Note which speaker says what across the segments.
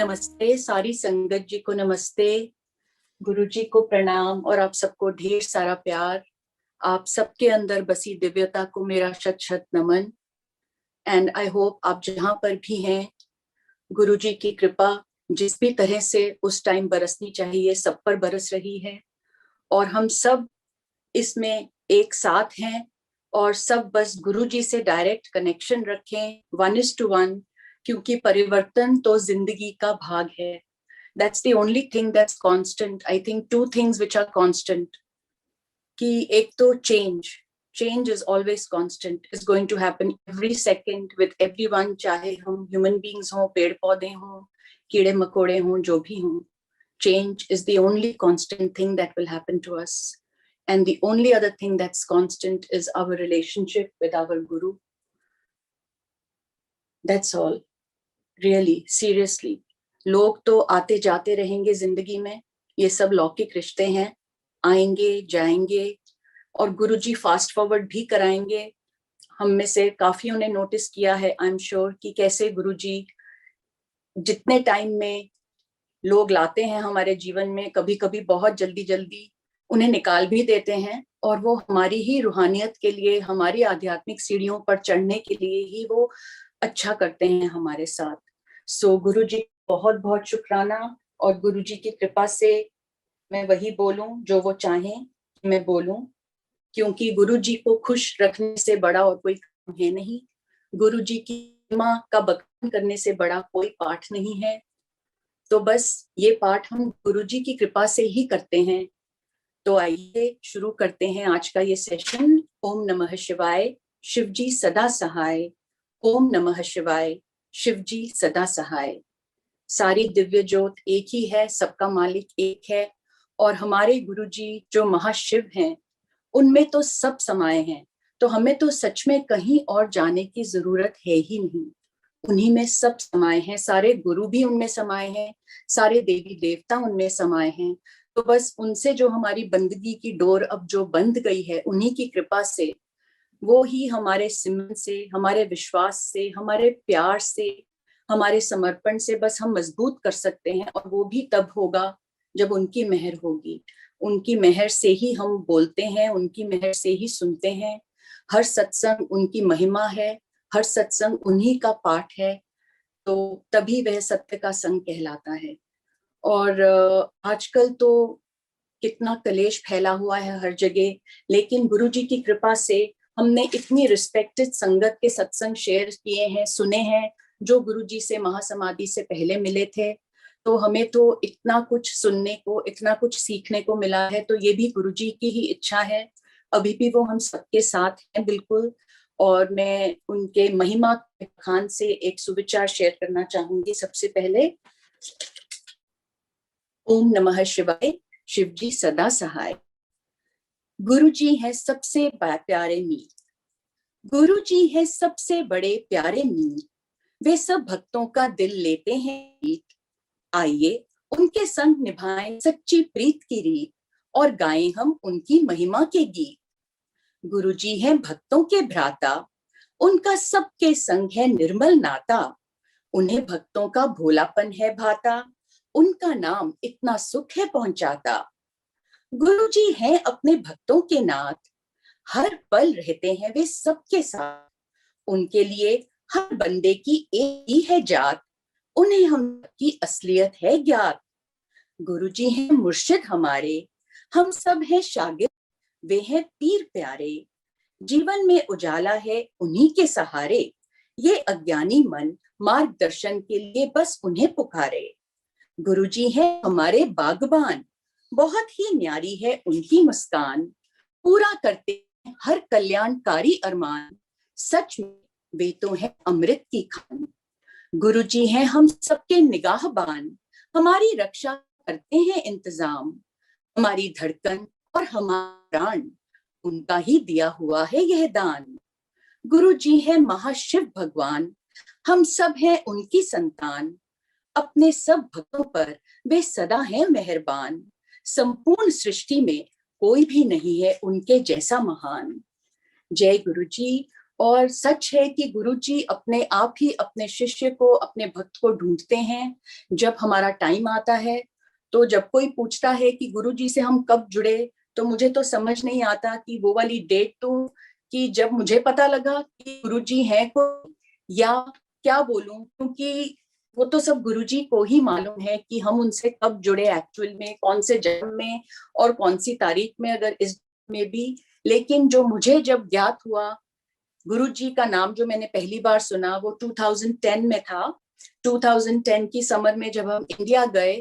Speaker 1: नमस्ते, सारी संगत जी को नमस्ते, गुरु जी को प्रणाम और आप सबको ढेर सारा प्यार। आप सबके अंदर बसी दिव्यता को मेरा शत शत नमन। एंड आई होप आप जहां पर भी हैं, गुरु जी की कृपा जिस भी तरह से उस टाइम बरसनी चाहिए सब पर बरस रही है और हम सब इसमें एक साथ हैं और सब बस गुरु जी से डायरेक्ट कनेक्शन रखें 1:1, क्योंकि परिवर्तन तो जिंदगी का भाग है। That's the only thing that's constant. I think two things which are constant. कि एक तो change is always constant, is going to happen every second with everyone, चाहे हम human beings हों, पेड़ पौधे हों, कीड़े मकोड़े हों, जो भी हों. Change is the only constant thing that will happen to us. And the only other thing that's constant is our relationship with our Guru. That's all. Really, seriously. लोग तो आते जाते रहेंगे जिंदगी में, ये सब लौकिक रिश्ते हैं, आएंगे जाएंगे और गुरुजी फास्ट फॉरवर्ड भी कराएंगे। हम में से काफियों ने नोटिस किया है, आई एम श्योर, कि कैसे गुरुजी जितने टाइम में लोग लाते हैं हमारे जीवन में, कभी कभी बहुत जल्दी जल्दी उन्हें निकाल भी देते हैं और वो हमारी ही रूहानियत के लिए, हमारी आध्यात्मिक सीढ़ियों पर चढ़ने के लिए ही वो अच्छा करते हैं हमारे साथ। सो गुरुजी बहुत बहुत शुक्राना और गुरुजी की कृपा से मैं वही बोलूं जो वो चाहें मैं बोलूं, क्योंकि गुरुजी को खुश रखने से बड़ा और कोई काम है नहीं। गुरुजी की महिमा का बखान करने से बड़ा कोई पाठ नहीं है। तो बस ये पाठ हम गुरुजी की कृपा से ही करते हैं। तो आइए शुरू करते हैं आज का ये सेशन। ओम नमः शिवाय, शिवजी सदा सहाय। ओम नमः शिवाय, शिवजी सदा सहाय। सारी दिव्य ज्योत एक ही है, सबका मालिक एक है और हमारे गुरुजी जो महाशिव हैं उनमें तो सब समाये हैं। तो हमें तो सच में कहीं और जाने की जरूरत है ही नहीं, उन्हीं में सब समाये हैं। सारे गुरु भी उनमें समाये हैं, सारे देवी देवता उनमें समाये हैं। तो बस उनसे जो हमारी बंदगी की डोर अब जो बंध गई है, उन्हीं की कृपा से, वो ही हमारे सिमरन से, हमारे विश्वास से, हमारे प्यार से, हमारे समर्पण से बस हम मजबूत कर सकते हैं। और वो भी तब होगा जब उनकी मेहर होगी। उनकी मेहर से ही हम बोलते हैं, उनकी मेहर से ही सुनते हैं। हर सत्संग उनकी महिमा है, हर सत्संग उन्हीं का पाठ है, तो तभी वह सत्य का संग कहलाता है। और आजकल तो कितना कलेश फैला हुआ है हर जगह, लेकिन गुरुजी की कृपा से हमने इतनी रिस्पेक्टेड संगत के सत्संग शेयर किए हैं, सुने हैं, जो गुरुजी से महासमाधि से पहले मिले थे। तो हमें तो इतना कुछ सुनने को, इतना कुछ सीखने को मिला है। तो ये भी गुरुजी की ही इच्छा है। अभी भी वो हम सबके साथ हैं बिल्कुल। और मैं उनके महिमा के खान से एक सुविचार शेयर करना चाहूंगी। सबसे पहले ओम नमः शिवाय, शिवजी सदा सहाय। गुरुजी है सबसे प्यारे मीत, गुरुजी है सबसे बड़े प्यारे मीत, वे सब भक्तों का दिल लेते हैं जीत। आइए उनके संग निभाएं सच्ची प्रीत की रीत और गाएं हम उनकी महिमा के गीत। गुरुजी हैं भक्तों के भ्राता, उनका सबके संग है निर्मल नाता। उन्हें भक्तों का भोलापन है भाता, उनका नाम इतना सुख है पहुंचाता। गुरुजी हैं अपने भक्तों के नाथ, हर पल रहते हैं वे सबके साथ। उनके लिए हर बंदे की एक ही है जात, उन्हें हम की असलियत है ज्ञात। गुरुजी हैं मुर्शिद हमारे, हम सब हैं शागिर्द, वे हैं पीर प्यारे। जीवन में उजाला है उन्हीं के सहारे, ये अज्ञानी मन मार्गदर्शन के लिए बस उन्हें पुकारे। गुरुजी हैं हमारे बागबान, बहुत ही न्यारी है उनकी मुस्कान। पूरा करते हैं हर कल्याणकारी अरमान, सच में वे तो है अमृत की खान। गुरुजी हैं हम सबके निगाहबान, हमारी रक्षा करते हैं इंतजाम। हमारी धड़कन और हमारा प्राण, उनका ही दिया हुआ है यह दान। गुरुजी है महाशिव भगवान, हम सब हैं उनकी संतान। अपने सब भक्तों पर वे सदा हैं मेहरबान। संपूर्ण सृष्टि में कोई भी नहीं है उनके जैसा महान। जय गुरुजी, और सच है कि गुरुजी अपने आप ही अपने शिष्य को, अपने भक्त को ढूंढते हैं जब हमारा टाइम आता है। तो जब कोई पूछता है कि गुरुजी से हम कब जुड़े, तो मुझे तो समझ नहीं आता कि वो वाली डेट दूं कि जब मुझे पता लगा कि गुरुजी हैं कोई, या क्या बोलूं, क्योंकि वो तो सब गुरुजी को ही मालूम है कि हम उनसे कब जुड़े एक्चुअल में, कौन से जन्म में और कौन सी तारीख में, अगर इस में भी। लेकिन जो मुझे जब ज्ञात हुआ, गुरु जी का नाम जो मैंने पहली बार सुना वो 2010 में था। 2010 की समर में जब हम इंडिया गए,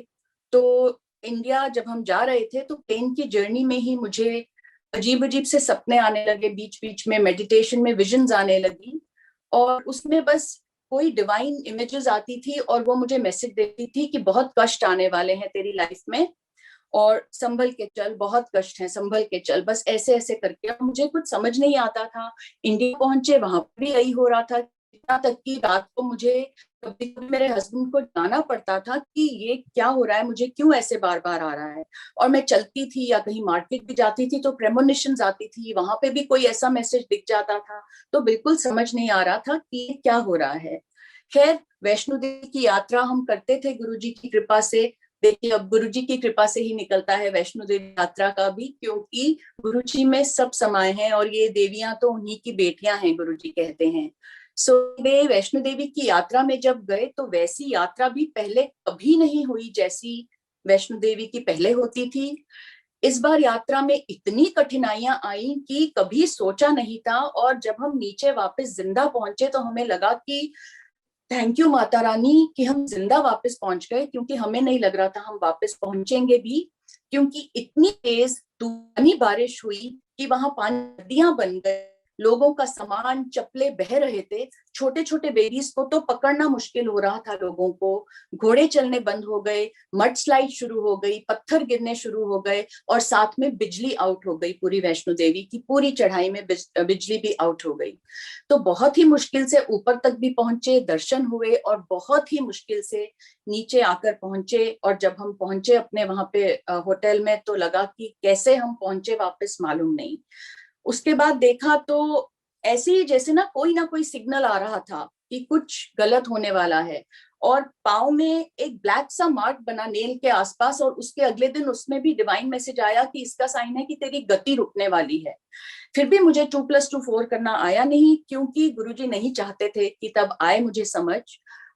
Speaker 1: तो इंडिया जब हम जा रहे थे तो प्लेन की जर्नी में ही मुझे अजीब अजीब से सपने आने लगे, बीच बीच में मेडिटेशन में विजन्स आने लगी, और उसमें बस कोई डिवाइन इमेजेस आती थी और वो मुझे मैसेज देती थी कि बहुत कष्ट आने वाले हैं तेरी लाइफ में, और संभल के चल, बहुत कष्ट है, संभल के चल, बस ऐसे ऐसे करके। अब मुझे कुछ समझ नहीं आता था। इंडिया पहुंचे, वहां पर भी यही हो रहा था, इतना तक कि रात को मुझे कभी कभी मेरे हस्बैंड को जाना पड़ता था कि ये क्या हो रहा है, मुझे क्यों ऐसे बार बार आ रहा है। और मैं चलती थी या कहीं मार्केट भी जाती थी तो प्रेमोनिशंस आती थी, वहां पे भी कोई ऐसा मैसेज दिख जाता था। तो बिल्कुल समझ नहीं आ रहा था कि क्या हो रहा है। खैर, वैष्णो देवी की यात्रा हम करते थे गुरु जी की कृपा से। देखिए, अब गुरु जी की कृपा से ही निकलता है वैष्णो देवी यात्रा का भी, क्योंकि गुरु जी में सब समाये हैं और ये देवियां तो उन्हीं की बेटियां हैं, गुरु जी कहते हैं। सो वे वैष्णो देवी की यात्रा में जब गए तो वैसी यात्रा भी पहले कभी नहीं हुई जैसी वैष्णो देवी की पहले होती थी। इस बार यात्रा में इतनी कठिनाइयां आई कि कभी सोचा नहीं था, और जब हम नीचे वापस जिंदा पहुंचे तो हमें लगा कि थैंक यू माता रानी कि हम जिंदा वापस पहुंच गए, क्योंकि हमें नहीं लग रहा था हम वापस पहुंचेंगे भी, क्योंकि इतनी तेज तूफानी बारिश हुई कि वहां पानी नदियां बन गए, लोगों का सामान, चप्पलें बह रहे थे। छोटे छोटे बेबीज को तो पकड़ना मुश्किल हो रहा था लोगों को। घोड़े चलने बंद हो गए, मड स्लाइड शुरू हो गई, पत्थर गिरने शुरू हो गए, और साथ में बिजली आउट हो गई। पूरी वैष्णो देवी की पूरी चढ़ाई में बिजली भी आउट हो गई। तो बहुत ही मुश्किल से ऊपर तक भी पहुंचे, दर्शन हुए, और बहुत ही मुश्किल से नीचे आकर पहुंचे। और जब हम पहुंचे अपने वहां पे होटल में, तो लगा कि कैसे हम पहुंचे वापस मालूम नहीं। उसके बाद देखा तो ऐसे ही जैसे ना कोई सिग्नल आ रहा था कि कुछ गलत होने वाला है। और पाँव में एक ब्लैक सा मार्क बना नेल के आसपास, और उसके अगले दिन उसमें भी डिवाइन मैसेज आया कि इसका साइन है कि तेरी गति रुकने वाली है। फिर भी मुझे 2+2 4 करना आया नहीं, क्योंकि गुरुजी नहीं चाहते थे कि तब आए मुझे समझ।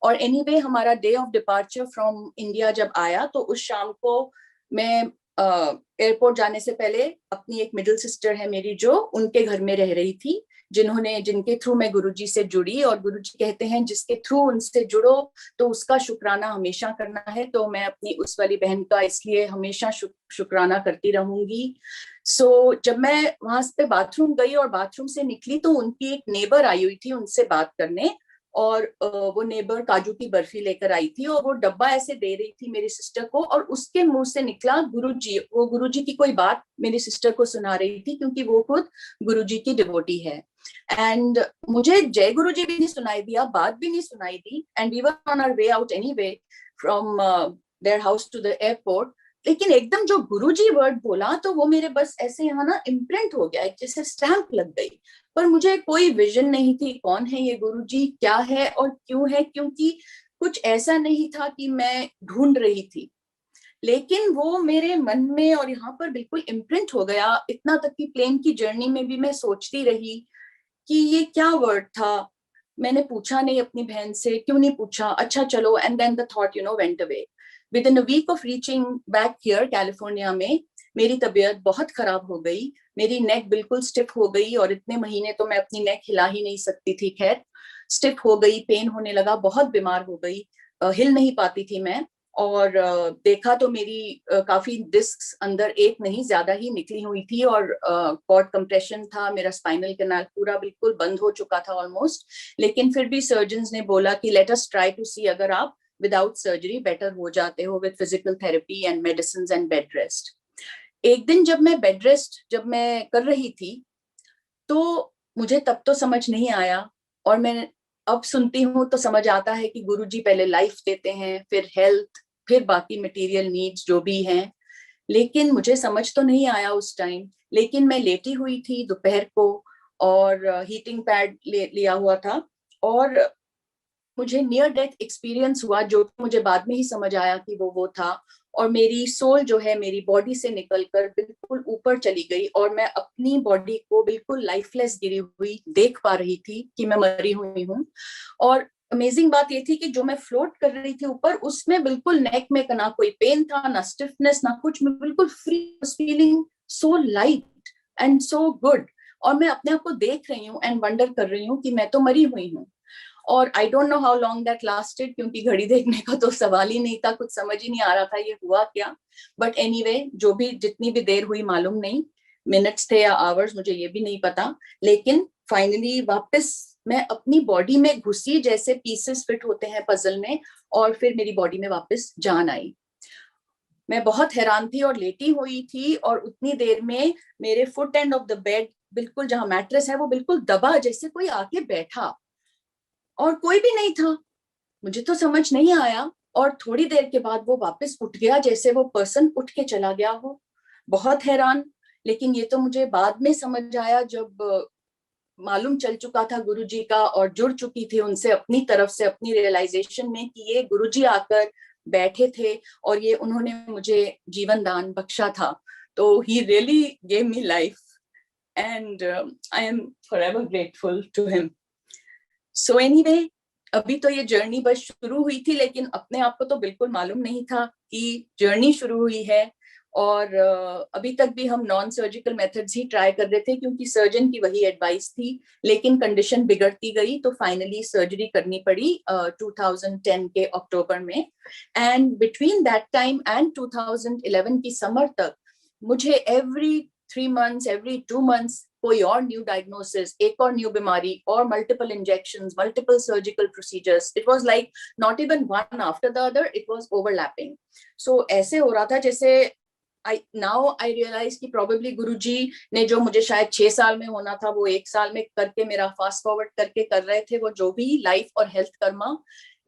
Speaker 1: और एनीवे, हमारा day of departure from India जब आया तो उस शाम को मैं एयरपोर्ट जाने से पहले, अपनी एक मिडिल सिस्टर है मेरी जो उनके घर में रह रही थी, जिनके थ्रू मैं गुरुजी से जुड़ी। और गुरुजी कहते हैं जिसके थ्रू उनसे जुड़ो तो उसका शुक्राना हमेशा करना है। तो मैं अपनी उस वाली बहन का इसलिए हमेशा शुक्राना करती रहूंगी। जब मैं वहां पे बाथरूम गई और बाथरूम से निकली तो उनकी एक नेबर आई हुई थी उनसे बात करने। और वो नेबर काजू की बर्फी लेकर आई थी, और वो डब्बा ऐसे दे रही थी मेरी सिस्टर को, और उसके मुंह से निकला गुरुजी। वो गुरुजी की कोई बात मेरी सिस्टर को सुना रही थी, क्योंकि वो खुद गुरुजी की डिवोटी है। एंड मुझे जय गुरुजी भी नहीं सुनाई दिया, बात भी नहीं सुनाई दी, and we were on our way out anyway from their house to the airport. लेकिन एकदम जो गुरुजी वर्ड बोला तो वो मेरे बस ऐसे यहाँ ना इम्प्रिंट हो गया, जैसे स्टैंप लग गई। पर मुझे कोई विजन नहीं थी कौन है ये गुरुजी, क्या है और क्यों है, क्योंकि कुछ ऐसा नहीं था कि मैं ढूंढ रही थी। लेकिन वो मेरे मन में और यहाँ पर बिल्कुल इम्प्रिंट हो गया, इतना तक कि प्लेन की जर्नी में भी मैं सोचती रही कि ये क्या वर्ड था। मैंने पूछा नहीं अपनी बहन से, क्यों नहीं पूछा, अच्छा चलो, and then the thought went away. Within a week of reaching back here California में मेरी तबीयत बहुत खराब हो गई। मेरी नेक बिल्कुल स्टिफ हो गई, और इतने महीने तो मैं अपनी नेक हिला ही नहीं सकती थी। खैर, स्टिफ हो गई, पेन होने लगा, बहुत बीमार हो गई, हिल नहीं पाती थी मैं। और देखा तो मेरी काफी डिस्क्स अंदर एक नहीं ज्यादा ही निकली हुई थी, और कॉर्ड कंप्रेशन था, मेरा स्पाइनल कैनाल पूरा बिल्कुल बंद हो चुका था ऑलमोस्ट। लेकिन फिर भी सर्जन्स ने बोला कि लेट अस ट्राई टू सी अगर आप विदाउट सर्जरी बेटर हो जाते हो with physical therapy and medicine and bed rest. एक दिन जब मैं कर रही थी, तो मुझे तब तो समझ नहीं आया, और मैं अब सुनती हूँ तो समझ आता है कि गुरुजी पहले लाइफ देते हैं, फिर हेल्थ, फिर बाकी मटेरियल नीड्स जो भी हैं। लेकिन मुझे समझ तो नहीं आया उस टाइम। लेकिन मैं लेटी हुई थी दोपहर को, और हीटिंग पैड लिया हुआ था, और मुझे नियर डेथ एक्सपीरियंस हुआ, जो मुझे बाद में ही समझ आया कि वो था। और मेरी सोल जो है मेरी बॉडी से निकलकर बिल्कुल ऊपर चली गई, और मैं अपनी बॉडी को बिल्कुल लाइफलेस गिरी हुई देख पा रही थी कि मैं मरी हुई हूँ। और अमेजिंग बात ये थी कि जो मैं फ्लोट कर रही थी ऊपर, उसमें बिल्कुल नेक में ना कोई पेन था, ना स्टिफनेस, ना कुछ, मैं बिल्कुल free, feeling so light and so good. और मैं अपने आप को देख रही हूँ एंड वंडर कर रही हूँ कि मैं तो मरी हुई हूँ। और I don't know how long that lasted, क्योंकि घड़ी देखने का तो सवाल ही नहीं था, कुछ समझ ही नहीं आ रहा था ये हुआ क्या। बट एनीवे, जो भी जितनी भी देर हुई मालूम नहीं, मिनट्स थे या आवर्स मुझे ये भी नहीं पता, लेकिन फाइनली वापस मैं अपनी बॉडी में घुसी, जैसे पीसेस फिट होते हैं पजल में, और फिर मेरी बॉडी में वापस जान आई। मैं बहुत हैरान थी और लेटी हुई थी, और उतनी देर में मेरे foot end of the bed, बिल्कुल जहां मैट्रेस है वो बिल्कुल दबा, जैसे कोई आके बैठा, और कोई भी नहीं था। मुझे तो समझ नहीं आया, और थोड़ी देर के बाद वो वापस उठ गया, जैसे वो पर्सन उठ के चला गया हो। बहुत हैरान। लेकिन ये तो मुझे बाद में समझ आया, जब मालूम चल चुका था गुरुजी का, और जुड़ चुकी थी उनसे अपनी तरफ से, अपनी रियलाइजेशन में, कि ये गुरुजी आकर बैठे थे और ये उन्होंने मुझे जीवन दान बख्शा था। तो he really gave me life, and I am forever grateful to him. So anyway, अभी तो ये जर्नी बस शुरू हुई थी, लेकिन अपने आप को तो बिल्कुल मालूम नहीं था कि जर्नी शुरू हुई है। और अभी तक भी हम नॉन सर्जिकल मेथड्स ही ट्राई कर रहे थे, क्योंकि सर्जन की वही एडवाइस थी। लेकिन कंडीशन बिगड़ती गई, तो फाइनली सर्जरी करनी पड़ी 2010 के अक्टूबर में। And between that time and 2011 की समर तक मुझे एवरी 3 months, एवरी 2 months कोई और न्यू डायग्नोसिस, एक और न्यू बीमारी, और multiple injections, multiple surgical procedures. It was like not even one after the other, it was overlapping. So ऐसे हो रहा था जैसे आई रियलाइज कि प्रोबेबली गुरुजी ने जो मुझे शायद 6 साल में होना था, वो 1 साल में करके, मेरा फास्ट फॉरवर्ड करके कर रहे थे। वो जो भी लाइफ और हेल्थ कर्मा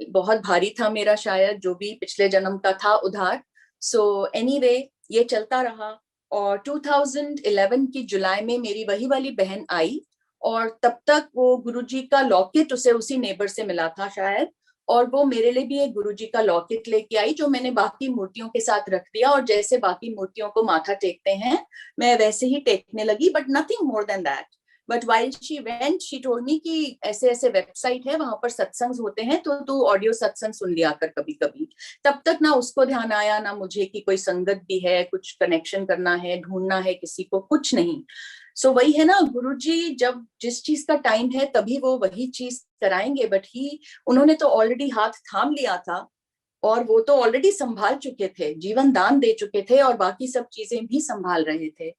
Speaker 1: बहुत भारी था मेरा, शायद जो भी पिछले जन्म का था उधार। सो एनीवे, ये चलता रहा। और 2011 की जुलाई में मेरी वही वाली बहन आई, और तब तक वो गुरुजी का लॉकेट उसे उसी नेबर से मिला था शायद, और वो मेरे लिए भी एक गुरुजी का लॉकेट लेके आई, जो मैंने बाकी मूर्तियों के साथ रख दिया। और जैसे बाकी मूर्तियों को माथा टेकते हैं, मैं वैसे ही टेकने लगी, but nothing more than that. But while she went, she told me कि ऐसे ऐसे वेबसाइट है, वहां पर सत्संग होते हैं, तो तू ऑडियो सत्संग सुन लिया कर कभी कभी। तब तक ना उसको ध्यान आया, ना मुझे कि कोई संगत भी है, कुछ कनेक्शन करना है, ढूंढना है किसी को, कुछ नहीं। सो वही है ना, गुरुजी जब जिस चीज का टाइम है तभी वो वही चीज कराएंगे। बट ही, उन्होंने तो ऑलरेडी हाथ थाम लिया था, और वो तो ऑलरेडी संभाल चुके थे, जीवन दान दे चुके थे, और बाकी सब चीजें भी संभाल रहे थे।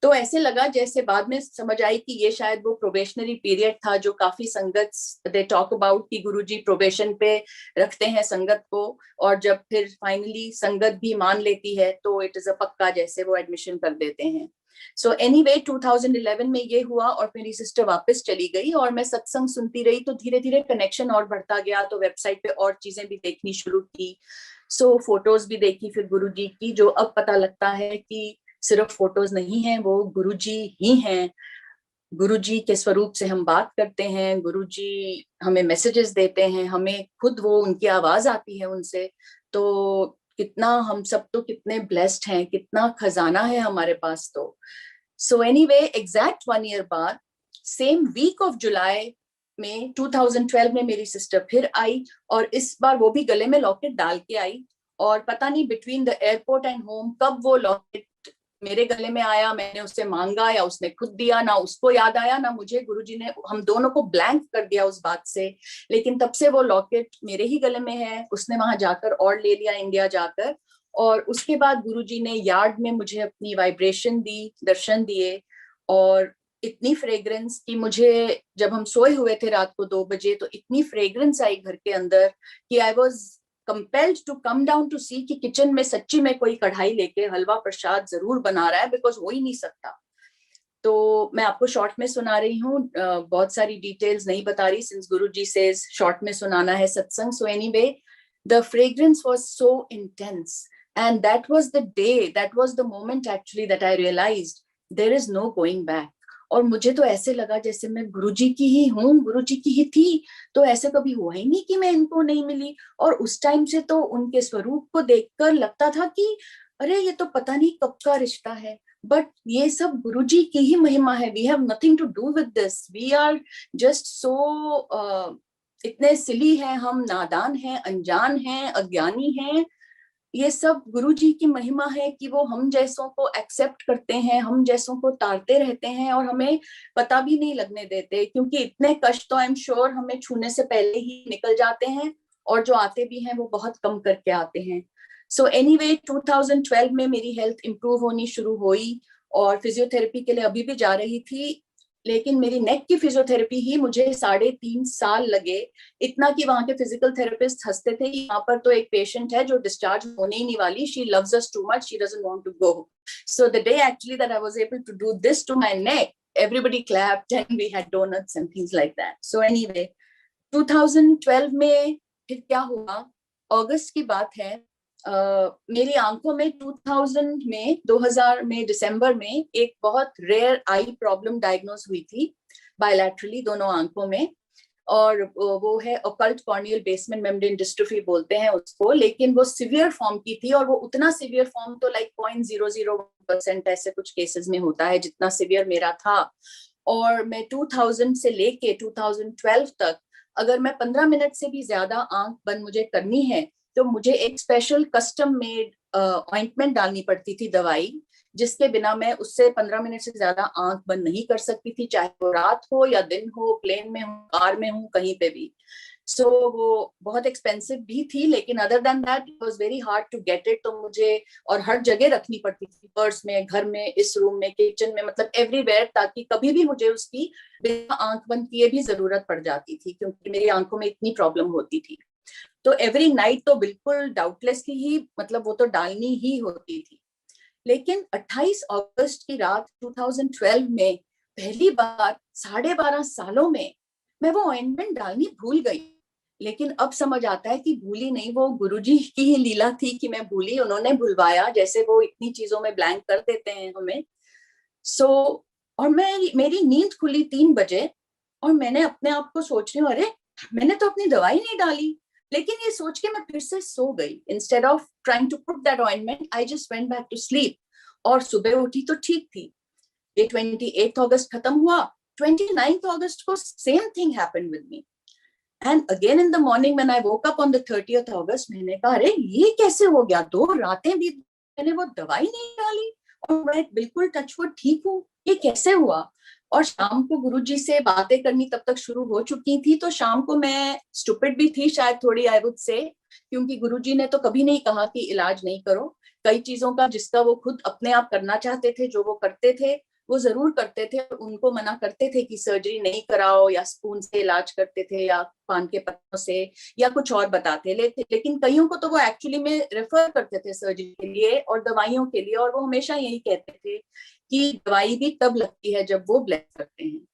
Speaker 1: तो ऐसे लगा, जैसे बाद में समझ आई कि ये शायद वो प्रोबेशनरी पीरियड था, जो काफी संगत दे टॉक अबाउट कि गुरुजी प्रोबेशन पे रखते हैं संगत को, और जब फिर फाइनली संगत भी मान लेती है, तो इट इज अ पक्का, जैसे वो एडमिशन कर देते हैं। सो एनीवे, 2011 में ये हुआ, और मेरी सिस्टर वापस चली गई, और मैं सत्संग सुनती रही, तो धीरे धीरे कनेक्शन और बढ़ता गया। तो वेबसाइट पे और चीजें भी देखनी शुरू की। सो फोटोज भी देखी फिर गुरुजी की, जो अब पता लगता है कि सिर्फ फोटोज नहीं है, वो गुरुजी ही हैं। गुरुजी के स्वरूप से हम बात करते हैं, गुरुजी हमें मैसेजेस देते हैं, हमें खुद वो उनकी आवाज आती है उनसे। तो कितना हम सब तो कितने ब्लेस्ड हैं, कितना खजाना है हमारे पास। तो सो एनीवे, एग्जैक्ट 1 year बाद, सेम वीक ऑफ जुलाई में 2012 में मेरी सिस्टर फिर आई, और इस बार वो भी गले में लॉकेट डाल के आई। और पता नहीं between the airport and home कब वो लॉकेट मेरे गले में आया, मैंने उससे मांगा या उसने खुद दिया, ना उसको याद आया ना मुझे। गुरुजी ने हम दोनों को ब्लैंक कर दिया उस बात से। लेकिन तब से वो लॉकेट मेरे ही गले में है, उसने वहां जाकर और ले लिया, इंडिया जाकर। और उसके बाद गुरुजी ने यार्ड में मुझे अपनी वाइब्रेशन दी, दर्शन दिए, और इतनी फ्रेग्रेंस की मुझे, जब हम सोए हुए थे रात को 2 बजे, तो इतनी फ्रेग्रेंस आई घर के अंदर कि I was compelled to come down to see कि किचन में सच्ची में कोई कढ़ाई लेके हलवा प्रसाद जरूर बना रहा है, बिकॉज हो ही नहीं सकता। तो मैं आपको शॉर्ट में सुना रही हूँ, बहुत सारी डिटेल्स नहीं बता रही, सिंस गुरुजी से शॉर्ट में सुनाना है सत्संग। So anyway, the fragrance was so intense, and that was the day, that was the moment actually that I realised there is no going back. और मुझे तो ऐसे लगा जैसे मैं गुरुजी की ही हूँ, गुरुजी की ही थी। तो ऐसे कभी हुआ ही नहीं कि मैं इनको नहीं मिली। और उस टाइम से तो उनके स्वरूप को देखकर लगता था कि अरे ये तो पता नहीं कब का रिश्ता है। बट ये सब गुरुजी की ही महिमा है। We have nothing to do with this, we are just so इतने सिली हैं हम, नादान हैं, अनजान हैं, अज्ञानी हैं। ये सब गुरु जी की महिमा है कि वो हम जैसों को एक्सेप्ट करते हैं, हम जैसों को तारते रहते हैं और हमें पता भी नहीं लगने देते, क्योंकि इतने कष्ट तो आई एम श्योर हमें छूने से पहले ही निकल जाते हैं, और जो आते भी हैं वो बहुत कम करके आते हैं। सो एनीवे 2012 में मेरी हेल्थ इंप्रूव होनी शुरू हुई और फिजियोथेरेपी के लिए अभी भी जा रही थी। लेकिन मेरी नेक की फिजियोथेरेपी ही मुझे 3.5 साल लगे। इतना कि वहां के फिजिकल थेरेपिस्ट हंसते थे, यहाँ पर तो एक पेशेंट है जो डिस्चार्ज होने ही नहीं वाली, she loves us too much, she doesn't want to go. So the day actually that I was able to do this to my neck, everybody clapped and we had donuts and things like that. So anyway, 2012 में फिर क्या हुआ, अगस्त की बात है। मेरी आंखों में 2000 में दिसंबर में एक बहुत रेयर आई प्रॉब्लम डायग्नोज हुई थी, बायलैटरली दोनों आंखों में। और वो है occult corneal basement membrane dystrophy बोलते हैं उसको, लेकिन वो सिवियर फॉर्म की थी। और वो उतना सिवियर फॉर्म तो लाइक 0.001% ऐसे कुछ केसेस में होता है जितना सिवियर मेरा था। और मैं 2000 से लेके 2012 तक अगर मैं 15 मिनट से भी ज्यादा आंख बंद मुझे करनी है तो मुझे एक स्पेशल कस्टम मेड ऑइंटमेंट डालनी पड़ती थी, दवाई, जिसके बिना मैं उससे 15 मिनट से ज्यादा आंख बंद नहीं कर सकती थी, चाहे वो रात हो या दिन हो, प्लेन में हो, कार में हो, कहीं पे भी। सो वो बहुत एक्सपेंसिव भी थी, लेकिन other than that it was very hard to get it. तो मुझे और हर जगह रखनी पड़ती थी, पर्स में, घर में, इस रूम में, किचन में, मतलब एवरीवेयर, ताकि कभी भी मुझे उसकी बिना आंख बंद किए भी जरूरत पड़ जाती थी, क्योंकि मेरी आंखों में इतनी प्रॉब्लम होती थी। तो एवरी नाइट तो बिल्कुल डाउटलेसली ही, मतलब वो तो डालनी ही होती थी। लेकिन 28 अगस्त की रात 2012 में पहली बार 12.5 सालों में मैं वो ऑइंटमेंट डालनी भूल गई। लेकिन अब समझ आता है कि भूली नहीं, वो गुरुजी की ही लीला थी कि मैं भूली, उन्होंने भुलवाया, जैसे वो इतनी चीजों में ब्लैंक कर देते हैं हमें। सो और मेरी नींद खुली 3 बजे, और मैंने अपने आप को सोच रही हूँ, अरे मैंने तो अपनी दवाई नहीं डाली। लेकिन ये सोच के मैं फिर से सो गई। Instead of trying to put that ointment, I just went back to sleep. और सुबह उठी तो ठीक थी। ये 28 अगस्त खत्म हुआ, 29 अगस्त को same thing happened with me. And again in the morning when I woke up on the 30 अगस्त, मैंने कहा अरे ये कैसे हो गया, 2 रातें भी मैंने वो दवाई नहीं डाली और मैं बिल्कुल टचवुड ठीक हूँ, ये कैसे हुआ। और शाम को गुरुजी से बातें करनी तब तक शुरू हो चुकी थी। तो शाम को मैं स्टूपिड भी थी शायद थोड़ी, आई वुड से, क्योंकि गुरुजी ने तो कभी नहीं कहा कि इलाज नहीं करो। कई चीजों का जिसका वो खुद अपने आप करना चाहते थे, जो वो करते थे, वो जरूर करते थे। उनको मना करते थे कि सर्जरी नहीं कराओ, या स्पून से इलाज करते थे, या पान के पत्तों से, या कुछ और बताते लेते। लेकिन कईयों को तो वो एक्चुअली में रेफर करते थे सर्जरी के लिए और दवाइयों के लिए, और वो हमेशा यही कहते थे कि दवाई भी तब लगती है जब वो ब्लेस करते हैं।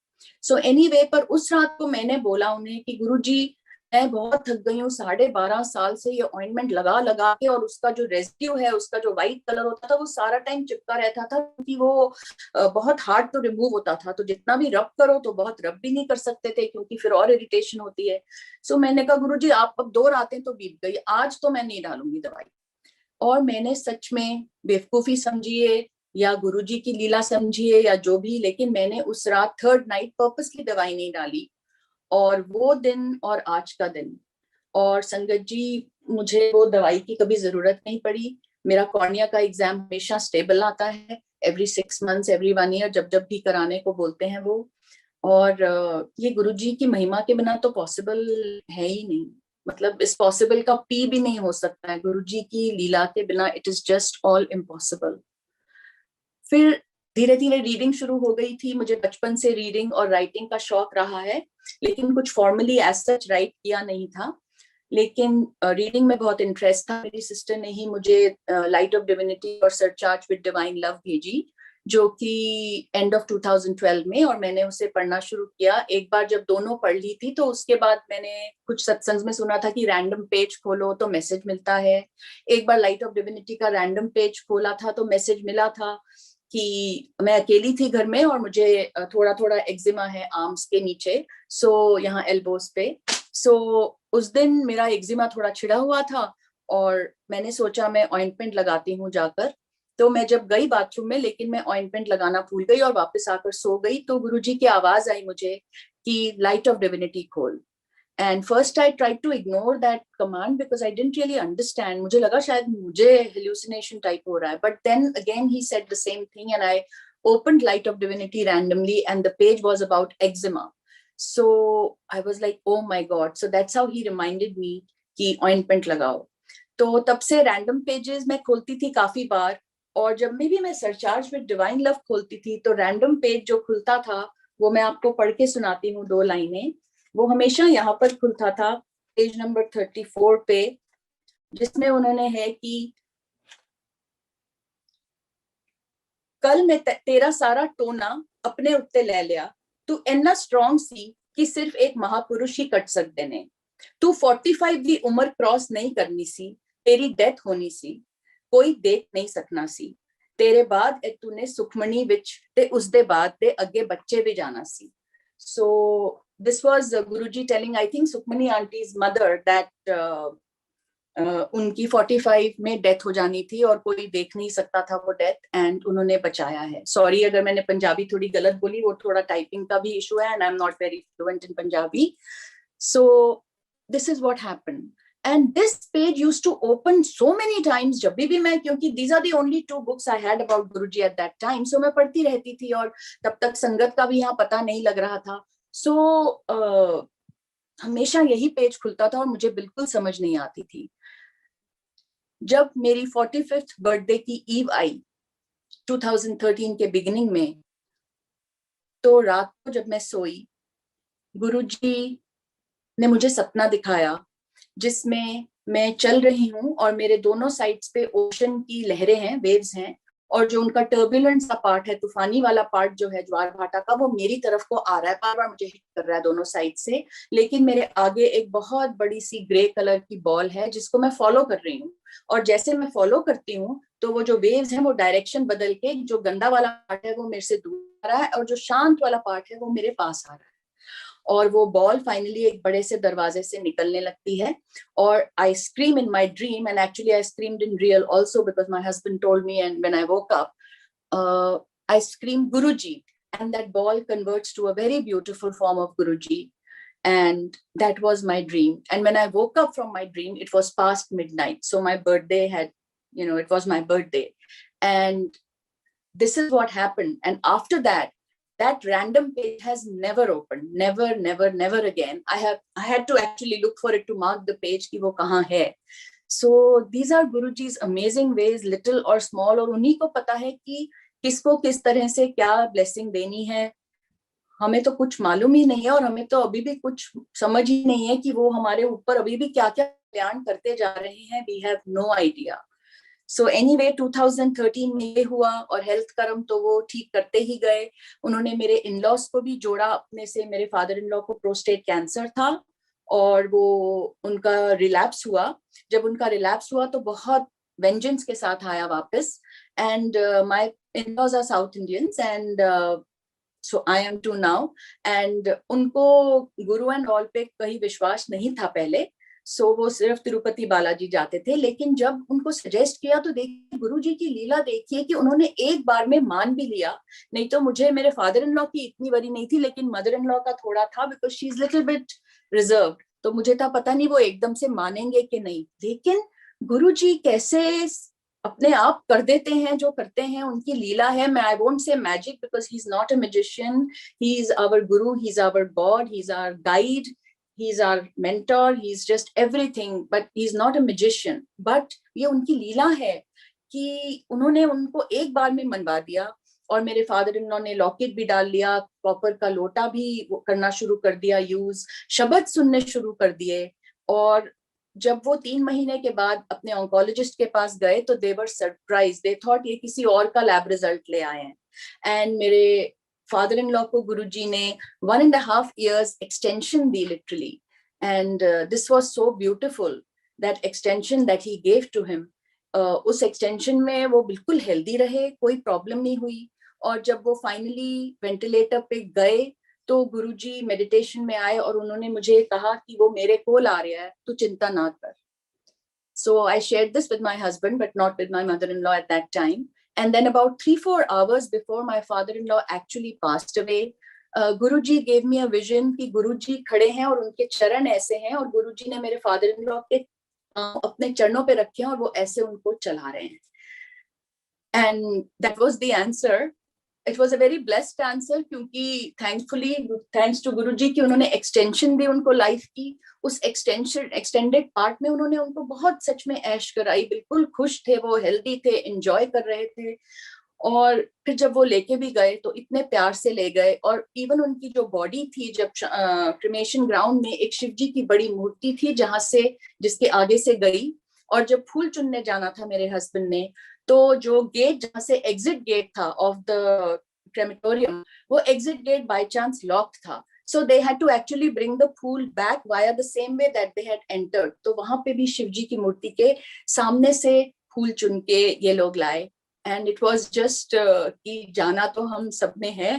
Speaker 1: सो एनीवे, पर उस रात को मैंने बोला उन्हें कि गुरुजी मैं बहुत थक गई हूँ, 12.5 साल से ये ऑइंटमेंट लगा लगा के, और उसका जो रेजिड्यू है, उसका जो व्हाइट कलर होता था, वो सारा टाइम चिपका रहता था, क्योंकि वो बहुत हार्ड तो रिमूव होता था। तो जितना भी रब करो तो बहुत रब भी नहीं कर सकते थे, क्योंकि फिर और इरिटेशन होती है। सो मैंने कहा गुरुजी आप, अब 2 रातें तो बीत गई, आज तो मैं नहीं डालूंगी दवाई। और मैंने सच में बेवकूफी समझिए या गुरुजी की लीला समझिए या जो भी, लेकिन मैंने उस रात, थर्ड नाइट, पर्पसली दवाई नहीं डाली। और वो दिन और आज का दिन, और संगत जी, मुझे वो दवाई की कभी जरूरत नहीं पड़ी। मेरा कॉर्निया का एग्जाम हमेशा स्टेबल आता है, एवरी 6 मंथ्स, एवरी 1 ईयर, जब जब भी कराने को बोलते हैं वो। और ये गुरुजी की महिमा के बिना तो पॉसिबल है ही नहीं। मतलब इस पॉसिबल का पी भी नहीं हो सकता है, गुरुजी की लीला के बिना it is just all impossible. फिर धीरे धीरे रीडिंग शुरू हो गई थी। मुझे बचपन से रीडिंग और राइटिंग का शौक रहा है, लेकिन कुछ फॉर्मली एज सच राइट किया नहीं था। लेकिन रीडिंग में बहुत इंटरेस्ट था। मेरी सिस्टर ने ही मुझे लाइट ऑफ डिविनिटी और सरचार्ज विद डिवाइन लव भेजी, जो कि एंड ऑफ 2012 में, और मैंने उसे पढ़ना शुरू किया। एक बार जब दोनों पढ़ ली थी तो उसके बाद मैंने कुछ सत्संग में सुना था कि रैंडम पेज खोलो तो मैसेज मिलता है। एक बार लाइट ऑफ डिविनिटी का रैंडम पेज खोला था तो मैसेज मिला था। कि मैं अकेली थी घर में और मुझे थोड़ा थोड़ा एक्जिमा है आर्म्स के नीचे, सो यहाँ एल्बोस पे। सो उस दिन मेरा एक्जिमा थोड़ा छिड़ा हुआ था और मैंने सोचा मैं ऑइंटमेंट लगाती हूँ जाकर। तो मैं जब गई बाथरूम में, लेकिन मैं ऑइंटमेंट लगाना भूल गई और वापस आकर सो गई। तो गुरुजी की आवाज आई मुझे कि लाइट ऑफ डिविनिटी खोल। And first I tried to ignore that command because I didn't really understand. मुझे लगा शायद मुझे hallucination type हो रहा है. But then again he said the same thing and I opened Light of Divinity randomly and the page was about eczema. So I was like, oh my God. So that's how he reminded me कि ointment लगाओ. तो तब से random pages मैं खोलती थी काफी बार, और जब भी मैं सरचार्ज विद डिवाइन लव खोलती थी तो रैंडम पेज जो खुलता था वो मैं आपको पढ़ के सुनाती हूँ 2 लाइनें। वो हमेशा यहाँ पर खुलता था पेज नंबर 34 पे, जिसमें उन्होंने है कि कल मैं तेरा सारा टोना अपने उत्ते ले लिया, तू इन्ना स्ट्रॉन्ग सी कि सिर्फ एक महापुरुष ही कट सकते ने। तू 45 ਦੀ उम्र क्रॉस नहीं करनी सी, तेरी डेथ होनी सी, कोई देख नहीं सकना सी। तेरे बाद तूने सुखमणी विच ते उसदे बाद ते अगे बच्चे भी जाना सी। So this was Guruji telling, I think Sukhmani auntie's mother, that उनकी 45 में डेथ हो जानी थी और कोई देख नहीं सकता था वो डेथ, एंड उन्होंने बचाया है। सॉरी अगर मैंने पंजाबी थोड़ी गलत बोली, वो थोड़ा टाइपिंग का भी इशू है and I am not very fluent in Punjabi. So this is what happened and this page used to open so many times जब भी मैं, क्योंकि these are the only 2 books I had about Guruji at that time. So मैं पढ़ती रहती थी और तब तक संगत का भी यहाँ पता नहीं लग रहा था। सो हमेशा यही पेज खुलता था और मुझे बिल्कुल समझ नहीं आती थी। जब मेरी 45th बर्थडे की ईव आई 2013 के बिगिनिंग में, तो रात को जब मैं सोई, गुरुजी ने मुझे सपना दिखाया जिसमें मैं चल रही हूँ और मेरे दोनों साइड्स पे ओशन की लहरें हैं, वेव्स हैं, और जो उनका टर्बुलेंट सा पार्ट है, तूफानी वाला पार्ट जो है ज्वार भाटा का, वो मेरी तरफ को आ रहा है, बार बार मुझे हिट कर रहा है दोनों साइड से। लेकिन मेरे आगे एक बहुत बड़ी सी ग्रे कलर की बॉल है जिसको मैं फॉलो कर रही हूँ, और जैसे मैं फॉलो करती हूँ तो वो जो वेव्स हैं वो डायरेक्शन बदल के, जो गंदा वाला पार्ट है वो मेरे से दूर आ रहा है और जो शांत वाला पार्ट है वो मेरे पास आ रहा है, और वो बॉल फाइनली एक बड़े से दरवाजे से निकलने लगती है। और I scream in my dream, and actually I screamed in real also because my husband told me, and when I woke up I scream Guruji, and that ball converts to a very beautiful form of Guruji, and that was my dream. And when I woke up from my dream, it was past midnight, so my birthday had, it was my birthday, and this is what happened. And after that, that random page has never opened, never again. I had to actually look for it to mark the page ki wo kahan hai. So these are Guruji's amazing ways, little or small, और उन्हीं को पता है कि किसको किस तरह से क्या ब्लेसिंग देनी है। हमें तो कुछ मालूम ही नहीं है, और हमें तो अभी भी कुछ समझ ही नहीं है कि वो हमारे ऊपर अभी भी क्या क्या कल्याण करते जा रहे हैं। We have no idea. So anyway 2013 में ये हुआ, और हेल्थ कर्म तो वो ठीक करते ही गए। उन्होंने मेरे इन लॉज को भी जोड़ा अपने से। मेरे फादर इन लॉ को प्रोस्टेट कैंसर था और वो उनका रिलैप्स हुआ। जब उनका रिलैप्स हुआ तो बहुत वेंजेंस के साथ आया वापस। And my in laws are South Indians, and so I am too now. And उनको गुरु एंड ऑल पे कहीं विश्वास नहीं था पहले, सो वो सिर्फ तिरुपति बालाजी जाते थे। लेकिन जब उनको सजेस्ट किया तो देखिए गुरुजी की लीला देखिए कि उन्होंने एक बार में मान भी लिया। नहीं तो मुझे मेरे फादर इन लॉ की इतनी बड़ी नहीं थी, लेकिन मदर इन लॉ का थोड़ा था, because she is little bit reserve. तो मुझे था पता नहीं वो एकदम से मानेंगे कि नहीं, लेकिन गुरुजी कैसे अपने आप कर देते हैं जो करते हैं, उनकी लीला है। मैं I won't say magic because he is not a magician, he is our guru, he is our god, he is our guide, he's our mentor, he's just everything, but he's not a magician. But ये उनकी लीला है कि उन्होंने उनको एक बार में मनवा दिया। और मेरे फादर इन लॉ ने लॉकेट भी डाल लिया, कॉपर का लोटा भी करना शुरू कर दिया यूज, शब्द सुनने शुरू कर दिए। और जब वो 3 महीने के बाद अपने ऑन्कोलॉजिस्ट के पास गए तो दे वर सरप्राइज, दे थॉट ये किसी और का लैब रिजल्ट ले आए हैं। एंड मेरे फादर इन लॉ को गुरुजी ने 1.5 years extension the literally, and this was so beautiful, that extension that he gave to him. उस एक्सटेंशन में वो बिल्कुल हेल्दी रहे, कोई प्रॉब्लम नहीं हुई। और जब वो फाइनली वेंटिलेटर पे गए तो गुरुजी मेडिटेशन में आए और उन्होंने मुझे कहा कि वो मेरे कोल आ रहा है, तू चिंता ना कर। So I shared this with my husband, but not with my mother-in-law at that time. And then about 3-4 hours before my father-in-law actually passed away, Guruji gave me a vision कि गुरुजी खड़े हैं और उनके चरण ऐसे हैं और गुरुजी ने मेरे father-in-law के अपने चरणों पे रखे हैं और वो ऐसे उनको चला रहे हैं. And that was the answer. It was a very blessed answer क्योंकि thankfully thanks to गुरुजी कि उन्होंने extension दी उनको life की. उस extended part में उन्होंने उनको बहुत सच में ऐश कराई, बिल्कुल खुश थे वो, हेल्दी थे, एंजॉय कर रहे थे. और फिर जब वो लेके भी गए तो इतने प्यार से ले गए. और इवन उनकी जो बॉडी थी, जब क्रिमेशन ग्राउंड में एक शिव जी की बड़ी मूर्ति थी जहां से, जिसके आगे से गई, और जब फूल चुनने जाना था मेरे हस्बैंड ने, तो जो गेट जहां से एग्जिट गेट था ऑफ द क्रेमेटोरियम, वो exit gate by chance lock था. So they had to actually bring the pool back via the same way that they had entered. तो वहां पे भी शिव जी की मूर्ति के सामने से फूल चुन के ये लोग लाए. And it was just कि जाना तो हम सब में है,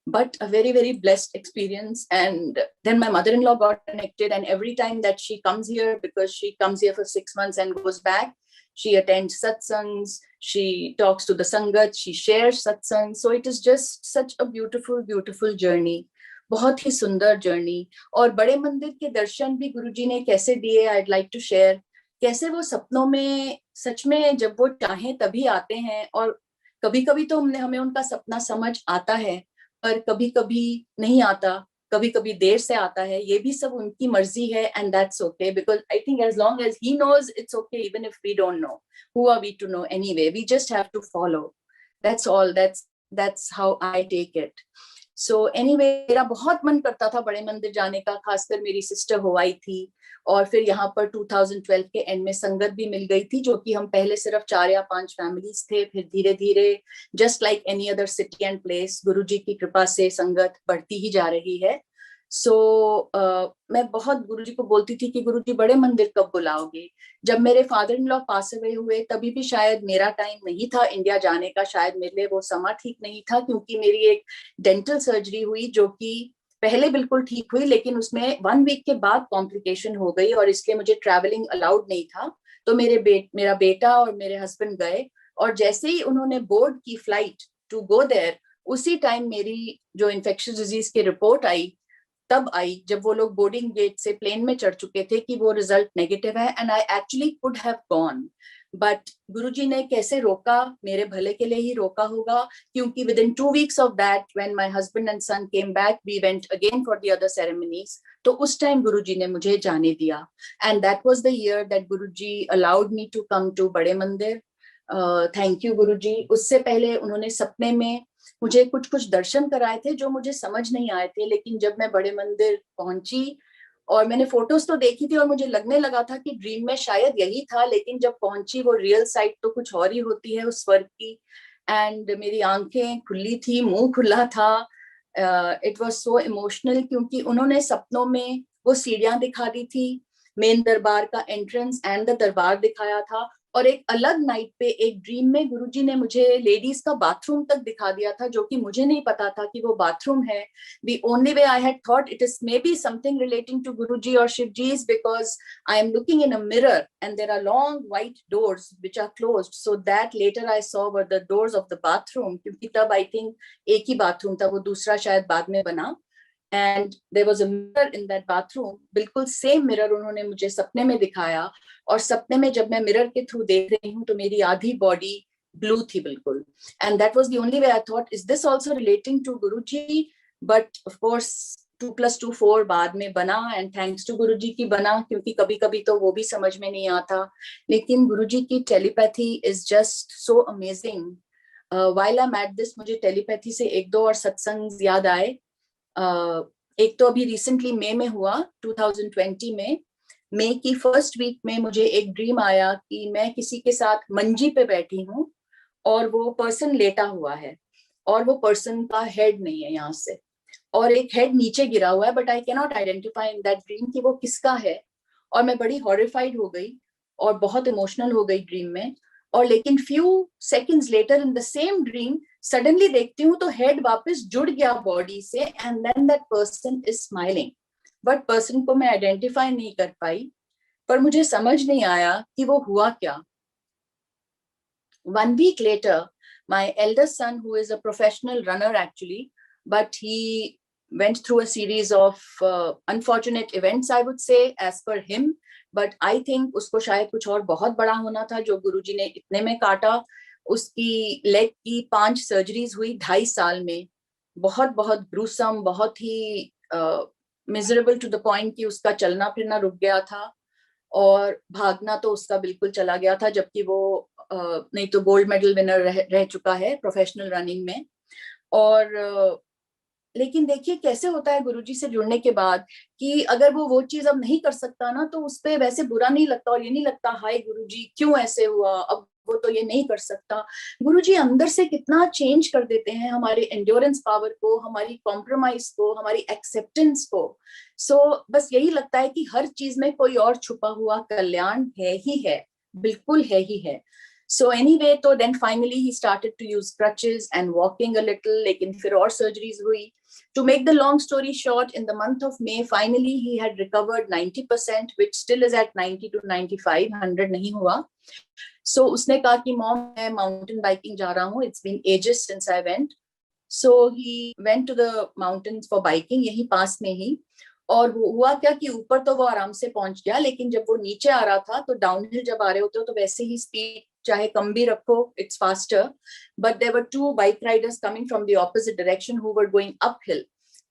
Speaker 1: but a very, very blessed experience. And then my mother-in-law got connected, and every time that she comes here, because she comes here for 6 months and goes back, she attends satsangs, she talks to the sangat, she shares satsangs. So it is just such a beautiful, beautiful journey. बहुत ही सुंदर journey. और बड़े मंदिर के दर्शन भी गुरुजी ने कैसे दिए, I'd like to share. कैसे वो सपनों में सच में जब वो चाहें तभी आते हैं, और कभी कभी तो हमें उनका सपना समझ आता है, पर कभी कभी नहीं आता, कभी कभी देर से आता है. ये भी सब उनकी मर्जी है, and that's okay, because I think as long as he knows it's okay, even if we don't know, who are we to know anyway, we just have to follow. That's all, that's how I take it. So anyway, मेरा बहुत मन करता था बड़े मंदिर जाने का, खासकर मेरी सिस्टर हो आई थी, और फिर यहाँ पर 2012 के एंड में संगत भी मिल गई थी, जो कि हम पहले सिर्फ 4 या 5 फैमिलीज थे. फिर धीरे धीरे, just like any other city and place, Guruji की कृपा से संगत बढ़ती ही जा रही है. मैं बहुत गुरुजी को बोलती थी कि गुरुजी बड़े मंदिर कब बुलाओगे. जब मेरे father in law pass away हुए तभी भी शायद मेरा टाइम नहीं था इंडिया जाने का, शायद मेरे लिए वो समा ठीक नहीं था, क्योंकि मेरी एक डेंटल सर्जरी हुई जो कि पहले बिल्कुल ठीक हुई, लेकिन उसमें 1 वीक के बाद कॉम्प्लिकेशन हो गई, और इसलिए मुझे ट्रैवलिंग अलाउड नहीं था. तो मेरा बेटा और मेरे हस्बैंड गए, और जैसे ही उन्होंने बोर्ड की फ्लाइट टू गो देयर, उसी टाइम मेरी जो इन्फेक्शियस डिजीज की रिपोर्ट आई तब आई, जब वो लोग बोर्डिंग गेट से प्लेन में चढ़ चुके थे कि वो रिजल्ट नेगेटिव है. And I actually could have gone, but Guruji ने कैसे रोका, मेरे भले के लिए ही रोका होगा, क्योंकि with in 2 weeks of that, when my husband and son came back, we went again for the other ceremonies. तो उस टाइम गुरुजी ने मुझे जाने दिया, and that was the year that Guruji allowed me to come to बड़े मंदिर. Thank you गुरुजी. उससे पहले उन्होंने सपने में मुझे कुछ कुछ दर्शन कराए थे जो मुझे समझ नहीं आए थे, लेकिन जब मैं बड़े मंदिर पहुंची और मैंने फोटोज तो देखी थी और मुझे लगने लगा था कि ड्रीम में शायद यही था, लेकिन जब पहुंची वो रियल साइट तो कुछ और ही होती है उस स्वर्ग की. एंड मेरी आंखें खुली थी, मुंह खुला था. इट वाज सो इमोशनल, क्योंकि उन्होंने सपनों में वो सीढ़ियां दिखा दी थी, मेन दरबार का एंट्रेंस एंड द दरबार दिखाया था, और एक अलग नाइट पे एक ड्रीम में गुरुजी ने मुझे लेडीज का बाथरूम तक दिखा दिया था, जो कि मुझे नहीं पता था कि वो बाथरूम है. The only way I had thought it is maybe something relating to Guruji or Shivji is because I am looking in a mirror and there are long white doors which are closed. So that later I saw were the doors of the bathroom, क्योंकि तब I think एक ही bathroom था, वो दूसरा शायद बाद में बना. And there was a mirror in that bathroom. बिल्कुल सेम मिरर उन्होंने मुझे सपने में दिखाया, और सपने में जब मैं मिरर के थ्रू देख रही हूँ तो मेरी आधी बॉडी ब्लू थी बिल्कुल. And that was the only way I thought, is this also relating to Guruji? But of course 2 + 2 4 बाद में बना, and thanks to गुरुजी की बना, क्योंकि कभी कभी तो वो भी समझ में नहीं आता. लेकिन गुरुजी की telepathy is just so amazing. While I'm at this, मुझे टेलीपैथी से 1-2 और सत्संग याद आए. एक तो अभी रिसेंटली मई में हुआ, 2020 में, मई की फर्स्ट वीक में मुझे एक ड्रीम आया कि मैं किसी के साथ मंजी पे बैठी हूँ और वो पर्सन लेटा हुआ है, और वो पर्सन का हेड नहीं है यहाँ से, और एक हेड नीचे गिरा हुआ है, but I can not identify in that dream कि वो किसका है. और मैं बड़ी हॉरिफाइड हो गई और बहुत इमोशनल हो गई ड्रीम में. और लेकिन few seconds later in the same dream suddenly देखती हूँ तो हेड वापस जुड़ गया बॉडी से, and then that person is smiling, but person को मैं आइडेंटिफाई नहीं कर पाई, पर मुझे समझ नहीं आया कि वो हुआ क्या। 1 week later, my eldest son, who is a professional runner actually, but he went through a series of unfortunate events, I would say, as per him. But I think उसको शायद कुछ और बहुत बड़ा होना था जो गुरुजी ने इतने में काटा। उसकी लेग की 5 सर्जरीज हुई 2.5 साल में, बहुत बहुत ग्रूसम, बहुत ही मिजरेबल टू द पॉइंट कि उसका चलना फिरना रुक गया था और भागना तो उसका बिल्कुल चला गया था, जबकि वो नहीं तो गोल्ड मेडल विनर रह चुका है प्रोफेशनल रनिंग में। और लेकिन देखिए कैसे होता है गुरुजी से जुड़ने के बाद कि अगर वो चीज अब नहीं कर सकता ना, तो उस पर वैसे बुरा नहीं लगता और ये नहीं लगता हाय गुरुजी क्यों ऐसे हुआ, अब वो तो ये नहीं कर सकता। गुरुजी अंदर से कितना चेंज कर देते हैं हमारे एंड्योरेंस पावर को, हमारी कॉम्प्रोमाइज को, हमारी एक्सेप्टेंस को। बस यही लगता है कि हर चीज में कोई और छुपा हुआ कल्याण है ही है, बिल्कुल है ही है। So anyway, तो then finally he started to use crutches and walking a little, लेकिन फिर और surgeries हुई। To make the long story short, in the month of May, finally he had recovered 90%, which still is at 90 to 95, 100 नहीं हुआ। So उसने कहा कि mom मैं माउंटेन बाइकिंग जा रहा हूँ, it's been ages since I went. So he went to the mountains for biking, यही पास में ही। और हुआ क्या कि ऊपर तो वो आराम से पहुंच गया, लेकिन जब वो नीचे आ रहा था तो डाउनहिल जब आ रहे होते हो तो वैसे ही स्पीड चाहे कम भी रखो, it's faster, but there were 2 bike riders coming from the opposite direction who were going uphill,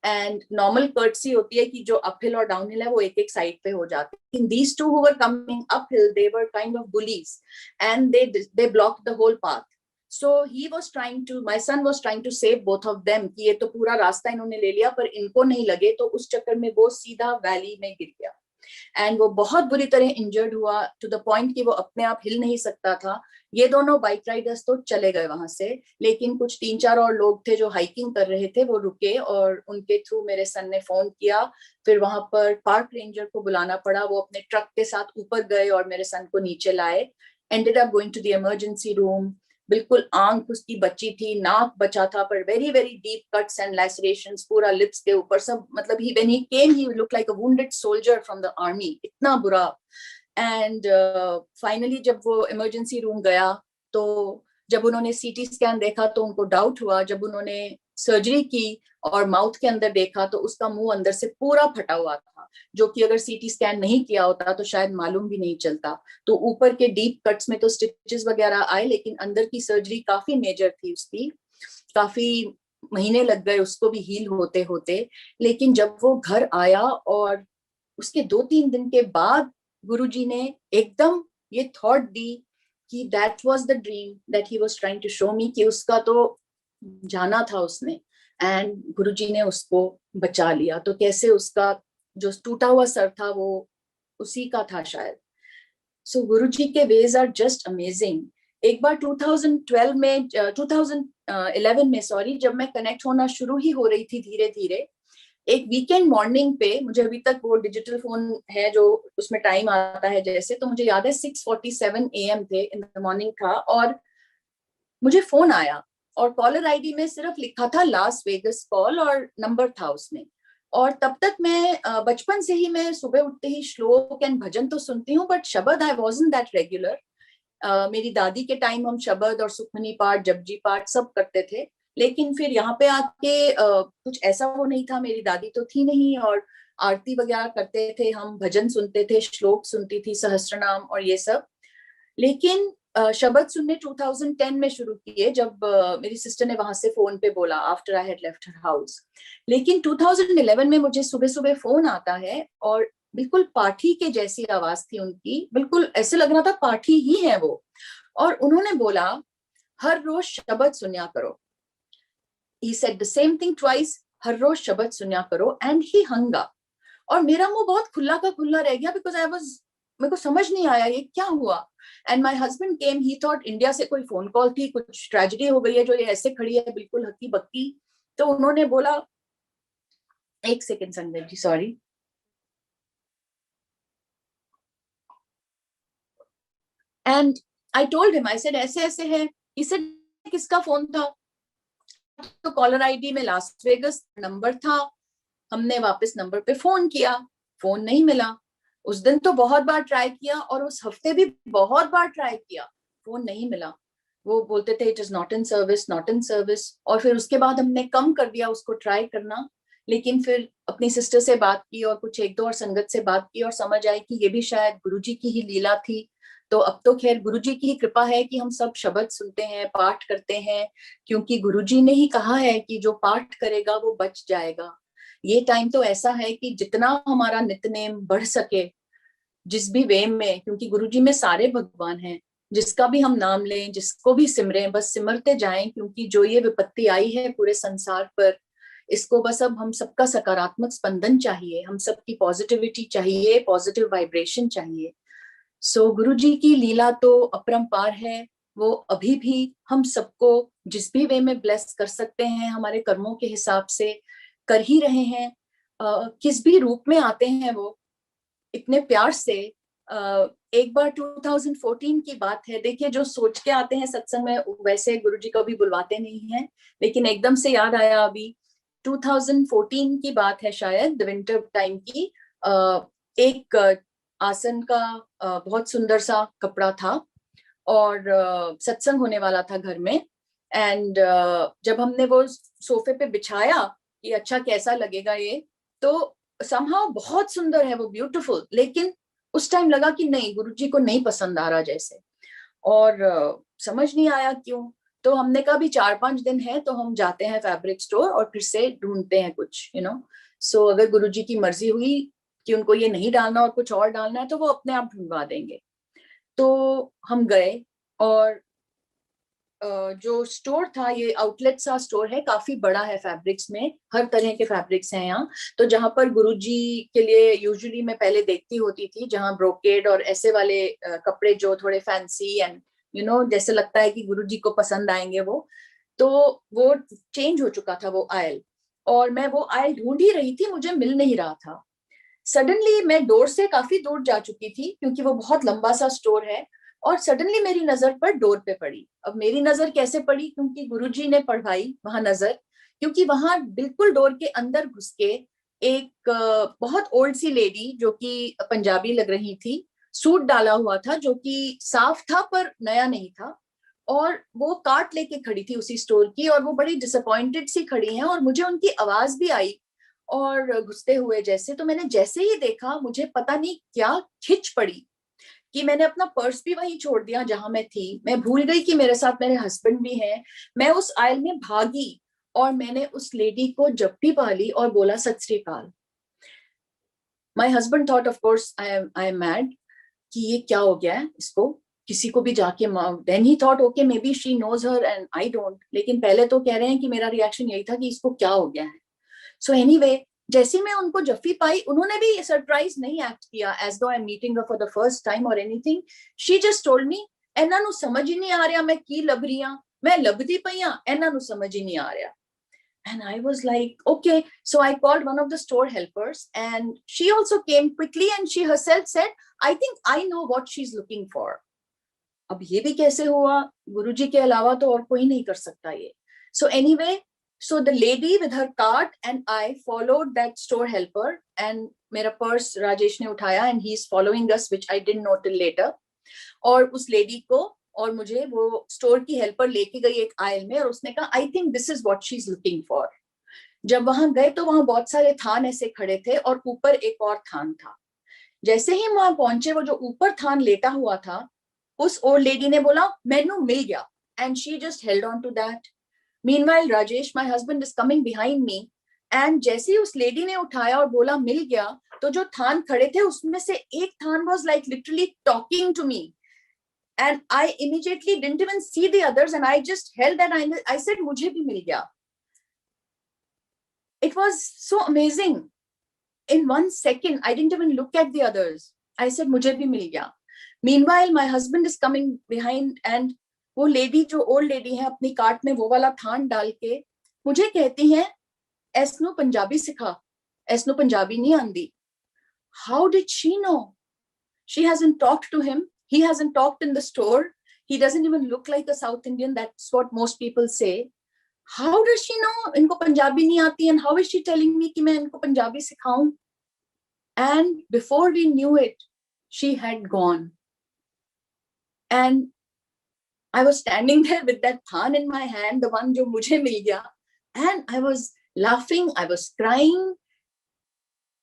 Speaker 1: and normal courtesy होती है कि जो अपहिल और डाउनहिल है वो एक एक साइड पे हो जाते हैं। In these two who were coming uphill they were kind of bullies and they blocked the whole path. So he was trying to, my son was trying to save both of them कि ये तो पूरा रास्ता इन्होंने ले लिया पर इनको नहीं लगे, तो उस चक्कर में वो सीधा वैली में गिर गया एंड वो बहुत बुरी तरह इंजर्ड हुआ टू द पॉइंट कि वो अपने आप हिल नहीं सकता था। ये दोनों बाइक राइडर्स तो चले गए वहां से, लेकिन कुछ 3-4 और लोग थे जो हाइकिंग कर रहे थे, वो रुके और उनके थ्रू मेरे सन ने फोन किया। फिर वहां पर पार्क रेंजर को बुलाना पड़ा, वो अपने ट्रक के साथ ऊपर गए और मेरे सन को नीचे लाए। Ended up going to the emergency room. बिल्कुल आंख उसकी बची थी, नाक बचा था, पर very very deep cuts and lacerations पूरा लिप्स के ऊपर सब, मतलब he when he came he look like a wounded soldier from the army, इतना बुरा। एंड फाइनली जब वो इमरजेंसी रूम गया तो जब उन्होंने सीटी स्कैन देखा तो उनको डाउट हुआ। जब उन्होंने सर्जरी की और माउथ के अंदर देखा तो उसका मुंह अंदर से पूरा फटा हुआ था, जो कि अगर सीटी स्कैन नहीं किया होता तो शायद मालूम भी नहीं चलता। तो ऊपर के डीप कट्स में तो स्टिचेस वगैरह आए, लेकिन अंदर की सर्जरी काफी मेजर थी उसकी, काफी महीने लग गए उसको भी हील होते होते। लेकिन जब वो घर आया और उसके 2-3 दिन के बाद गुरुजी ने एकदम ये थॉट दी कि that was the dream that he was trying to show me, कि उसका तो जाना था उसने, एंड गुरुजी ने उसको बचा लिया। तो कैसे उसका जो टूटा हुआ सर था वो उसी का था शायद। सो गुरुजी के वेज आर जस्ट अमेजिंग। एक बार 2012 में 2011 में सॉरी, जब मैं कनेक्ट होना शुरू ही हो रही थी धीरे धीरे, एक वीकेंड मॉर्निंग पे, मुझे अभी तक वो डिजिटल फोन है जो उसमें टाइम आता है जैसे, तो मुझे याद है 6:47 AM थे, इन द मॉर्निंग था, और मुझे फोन आया और कॉलर आईडी में सिर्फ लिखा था लास वेगस कॉल और नंबर था उसमें। और तब तक मैं बचपन से ही मैं सुबह उठते ही श्लोक एंड भजन तो सुनती हूँ, बट शबद आई वाजंट दैट रेगुलर। मेरी दादी के टाइम हम शबद और सुखमनी पाठ, जपजी पाठ सब करते थे, लेकिन फिर यहाँ पे आके कुछ ऐसा वो नहीं था, मेरी दादी तो थी नहीं, और आरती वगैरह करते थे हम, भजन सुनते थे, श्लोक सुनती थी, सहस्त्रनाम और ये सब। लेकिन शबद सुनने 2010 में शुरू किए, जब मेरी सिस्टर ने वहां से फोन पे बोला after I had left her house. लेकिन 2011 में मुझे सुबह सुबह फोन आता है और बिल्कुल पाठी के जैसी आवाज थी उनकी, बिल्कुल ऐसे लग रहा था पाठी ही है वो। और उन्होंने बोला हर रोज शबद सुन्या करो। He said the same thing twice, हर रोज शबद सुन्या करो, and he hung up। और मेरा मुंह बहुत खुला का खुला रह गया, बिकॉज मेरे को समझ नहीं आया ये क्या हुआ। And my husband came, he thought India से कोई फोन कॉल थी, कुछ ट्रेजेडी हो गई है जो ये ऐसे खड़ी है बिल्कुल हक्की बक्की। तो उन्होंने बोला, एक second Sanjay ji, sorry. And I told him, I said ऐसे ऐसे है. He said किसका फोन था? तो कॉलर आईडी में लास वेगस नंबर था. हमने वापस नंबर पे फोन किया, फोन नहीं मिला. उस दिन तो बहुत बार ट्राई किया और उस हफ्ते भी बहुत बार ट्राई किया, फोन नहीं मिला. वो बोलते थे it is not in service, not in service. और फिर उसके बाद हमने कम कर दिया उसको ट्राई करना. लेकिन फिर अपनी सिस्टर से बात की और कुछ एक दो और संगत से बात की और समझ आई कि ये भी शायद गुरुजी की ही लीला थी. तो अब तो खैर गुरुजी की ही कृपा है कि हम सब शब्द सुनते हैं, पाठ करते हैं, क्योंकि गुरुजी ने ही कहा है कि जो पाठ करेगा वो बच जाएगा. ये टाइम तो ऐसा है कि जितना हमारा नित्यनेम बढ़ सके जिस भी वे में, क्योंकि गुरुजी में सारे भगवान हैं, जिसका भी हम नाम लें, जिसको भी सिमरें, बस सिमरते जाएं. क्योंकि जो ये विपत्ति आई है पूरे संसार पर, इसको बस अब हम सबका सकारात्मक स्पंदन चाहिए, हम सबकी पॉजिटिविटी चाहिए, पॉजिटिव वाइब्रेशन चाहिए. सो गुरुजी की लीला तो अपरंपार है. वो अभी भी हम सबको जिस भी वे में ब्लेस कर सकते हैं हमारे कर्मों के हिसाब से कर ही रहे हैं. किस भी रूप में आते हैं वो इतने प्यार से. एक बार 2014 की बात है, देखिए जो सोच के आते हैं सत्संग में वैसे गुरुजी कभी बुलवाते नहीं हैं, लेकिन एकदम से याद आया अभी. 2014 की बात है शायद, विंटर टाइम की. एक आसन का बहुत सुंदर सा कपड़ा था और सत्संग होने वाला था घर में. एंड जब हमने वो सोफे पे बिछाया कि अच्छा कैसा लगेगा ये, तो समहाउ बहुत सुंदर है वो, ब्यूटीफुल. लेकिन उस टाइम लगा कि नहीं, गुरुजी को नहीं पसंद आ रहा जैसे. और समझ नहीं आया क्यों. तो हमने कहा भी 4-5 दिन है तो हम जाते हैं फैब्रिक स्टोर और फिर से ढूंढते हैं कुछ, सो अगर गुरुजी की मर्जी हुई कि उनको ये नहीं डालना और कुछ और डालना है तो वो अपने आप ढूंढवा देंगे. तो हम गए और जो स्टोर था, ये आउटलेट सा स्टोर है, काफी बड़ा है फैब्रिक्स में, हर तरह के फैब्रिक्स हैं यहाँ. तो जहां पर गुरुजी के लिए यूजुअली मैं पहले देखती होती थी, जहां ब्रोकेड और ऐसे वाले कपड़े जो थोड़े फैंसी एंड जैसे लगता है कि गुरुजी को पसंद आएंगे वो, तो वो चेंज हो चुका था वो आयल. और मैं वो आयल ढूंढ ही रही थी, मुझे मिल नहीं रहा था. सडनली मैं डोर से काफी दूर जा चुकी थी क्योंकि वो बहुत लंबा सा स्टोर है. और सडनली मेरी नजर पर डोर पे पड़ी. अब मेरी नजर कैसे पड़ी, क्योंकि गुरुजी ने पढ़ाई वहां नजर. क्योंकि वहां बिल्कुल डोर के अंदर घुस के एक बहुत ओल्ड सी लेडी जो कि पंजाबी लग रही थी, सूट डाला हुआ था जो कि साफ था पर नया नहीं था, और वो कार्ट लेके खड़ी थी उसी स्टोर की, और वो बड़ी डिसअपॉइंटेड सी खड़ी हैं. और मुझे उनकी आवाज भी आई और घुसते हुए जैसे. तो मैंने जैसे ही देखा, मुझे पता नहीं क्या खिंच पड़ी कि मैंने अपना पर्स भी वहीं छोड़ दिया जहां मैं थी. मैं भूल गई कि मेरे साथ मेरे हस्बैंड भी हैं. मैं उस आयल में भागी और मैंने उस लेडी को जप्पी पा ली और बोला सत श्री अकाल. My husband thought of course I am mad, कि ये क्या हो गया है इसको, किसी को भी जाके. Then he thought okay maybe she knows her and I don't. लेकिन पहले तो कह रहे हैं कि मेरा रिएक्शन यही था कि इसको क्या हो गया है. सो एनीवे, जैसे मैं उनको जफ्फी पाई, उन्होंने भी सरप्राइज नहीं एक्ट किया as though I am meeting for the first time और anything. She just told me, ਇਹਨਾਂ ਨੂੰ ਸਮਝ ਹੀ ਨਹੀਂ ਆ ਰਿਹਾ ਮੈਂ ਕੀ ਲੱਭ ਰਹੀ ਹਾਂ, ਮੈਂ ਲੱਭਦੀ ਪਈ ਹਾਂ, ਇਹਨਾਂ ਨੂੰ ਸਮਝ ਹੀ ਨਹੀਂ ਆ ਰਿਹਾ. And I was like, okay. So I called one of the store helpers and she also came quickly and she herself said, I think I know what she's looking for. अब ये भी कैसे हुआ, गुरुजी के अलावा तो और कोई नहीं कर सकता ये. So anyway, so the lady with her cart and I followed that store helper, and मेरा पर्स राजेश ने उठाया and he's following us, which I didn't know till later. और उस लेडी को और मुझे वो स्टोर की हेल्पर लेके गई एक आयल में और उसने कहा I think this is what she is looking for. जब वहां गए तो वहां बहुत सारे थान ऐसे खड़े थे और ऊपर एक और थान था. जैसे ही वहां पहुंचे, वो जो ऊपर थान लेटा हुआ था, उस ओल्ड लेडी ने बोला मैनू मिल गया, and she just held on to that. Meanwhile Rajesh my husband is coming behind me, and जैसे ही उस लेडी ने उठाया और बोला मिल गया, तो जो थान खड़े थे उसमें से एक थान was like literally talking to me. And I immediately didn't even see the others, and I just held that. I said, "मुझे भी मिल गया." It was so amazing. In 1 second, I didn't even look at the others. I said, "मुझे भी मिल गया." Meanwhile, my husband is coming behind, and वो lady जो old lady है अपनी कार्ट में वो वाला थान डाल के मुझे कहती हैं, "ऐसनो पंजाबी सिखा, ऐसनो पंजाबी नहीं आंदी." How did she know? She hasn't talked to him. He hasn't talked in the store. He doesn't even look like a South Indian. That's what most people say. How does she know? इनको पंजाबी नहीं आती, and how is she telling me कि मैं इनको Punjabi सिखाऊं? And before we knew it, she had gone. And I was standing there with that than in my hand, the one जो मुझे मिल गया, and I was laughing, I was crying.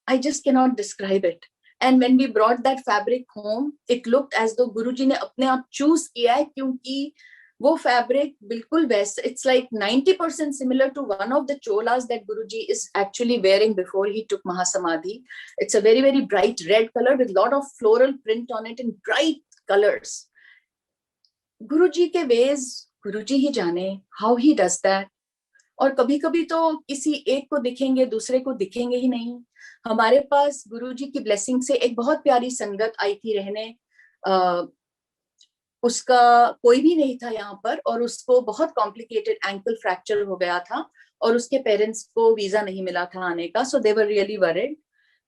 Speaker 1: I just cannot describe it. And when we brought that fabric home, it looked as though Guruji ने अपने आप choose किया है, क्योंकि वो fabric बिल्कुल वैसा, it's like 90% similar to one of the cholas that Guruji is actually wearing before he took Mahasamadhi. It's a very, very bright red color with a lot of floral print on it in bright colors. Guruji के ways, Guruji ही जाने how he does that. और कभी कभी तो किसी एक को दिखेंगे, दूसरे को दिखेंगे ही नहीं. हमारे पास गुरुजी की ब्लेसिंग से एक बहुत प्यारी संगत आई थी रहने. उसका कोई भी नहीं था यहाँ पर, और उसको बहुत कॉम्प्लिकेटेड एंकल फ्रैक्चर हो गया था, और उसके पेरेंट्स को वीजा नहीं मिला था आने का. So they were really worried.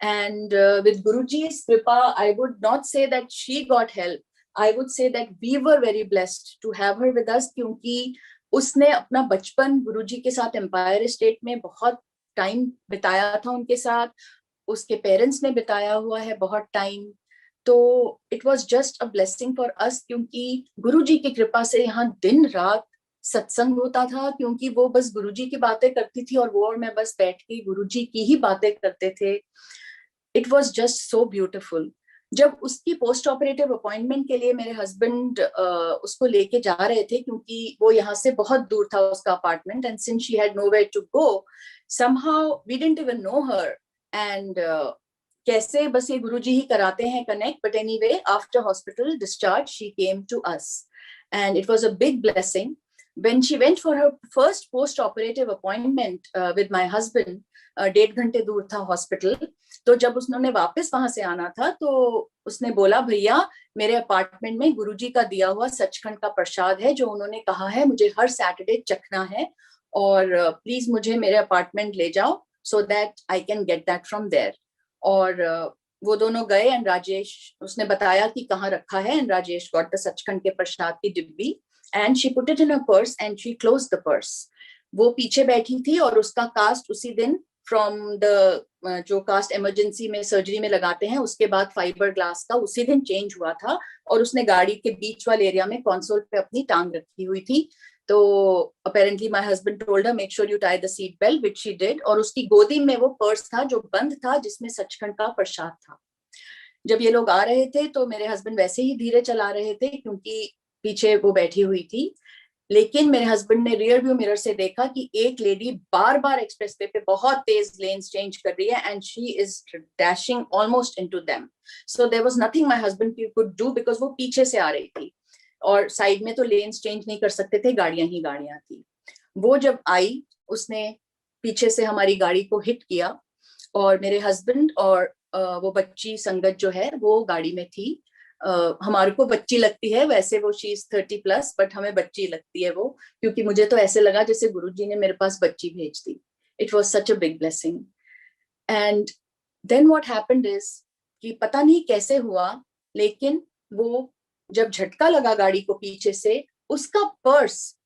Speaker 1: And with Guruji's कृपा, I would not say that she got help. I would say that we were very blessed to have her with us, क्योंकि उसने अपना बचपन गुरुजी के साथ एम्पायर स्टेट में बहुत टाइम बिताया था उनके साथ. उसके पेरेंट्स ने बिताया हुआ है बहुत टाइम. तो it was just a blessing for us, क्योंकि गुरुजी की कृपा से यहाँ दिन रात सत्संग होता था, क्योंकि वो बस गुरुजी की बातें करती थी और वो और मैं बस बैठ के गुरुजी की ही बातें करते थे. It was just so beautiful. जब उसकी पोस्ट ऑपरेटिव अपॉइंटमेंट के लिए मेरे हस्बैंड उसको लेके जा रहे थे, क्योंकि वो यहाँ से बहुत दूर था उसका apartment, and since she had nowhere to go, somehow we didn't even know her. And कैसे बस ये गुरुजी ही कराते हैं connect. But anyway, after hospital discharge she came to us, and it was a big blessing. When she went for her first post-operative appointment with my husband, 1.5 घंटे दूर था hospital. तो जब उसने वापस वहां से आना था, तो उसने बोला, भैया मेरे अपार्टमेंट में गुरुजी का दिया हुआ सचखंड का प्रसाद है, जो उन्होंने कहा है मुझे हर सैटरडे चखना है, और प्लीज मुझे मेरे अपार्टमेंट ले जाओ so that I can get that from there. और वो दोनों गए, एंड राजेश, उसने बताया कि कहाँ रखा है, and Rajesh got the Sachkhand के प्रसाद की डिब्बी, and she put it in her purse and she closed the purse. वो पीछे बैठी थी, और उसका कास्ट उसी दिन फ्रॉम द जो कास्ट इमरजेंसी में सर्जरी में लगाते हैं, उसके बाद फाइबर ग्लास का उसी दिन चेंज हुआ था, और उसने गाड़ी के बीच वाले एरिया में कंसोल पे अपनी टांग रखी हुई थी. तो apparently my husband told her make sure you tie the seat belt, which she did. और उसकी गोदी में वो पर्स था जो बंद था, जिसमें सचखंड का प्रसाद था. जब ये लोग आ रहे थे तो मेरे हस्बैंड वैसे ही धीरे चला रहे थे, क्योंकि पीछे वो बैठी हुई थी. लेकिन मेरे हस्बैंड ने रियर व्यू मिरर से देखा कि एक लेडी बार बार एक्सप्रेस वे पे बहुत तेज लेन्स चेंज कर रही है, and she is dashing almost into them. So there was nothing my husband could do, because वो पीछे से आ रही थी, और साइड में तो लेन्स चेंज नहीं कर सकते थे, गाड़ियां ही गाड़ियां थी. वो जब आई, उसने पीछे से हमारी गाड़ी को हिट किया, और मेरे हस्बैंड और वो बच्ची संगत जो है वो गाड़ी में थी. हमारे को बच्ची लगती है, वैसे वो शी इज 30+, बट हमें बच्ची लगती है वो, क्योंकि मुझे तो ऐसे लगा जैसे गुरुजी ने मेरे पास बच्ची भेज दी. It was such a big blessing. And then what happened is कि पता नहीं कैसे हुआ, लेकिन वो जब झटका लगा गाड़ी को पीछे से, उसका पर्स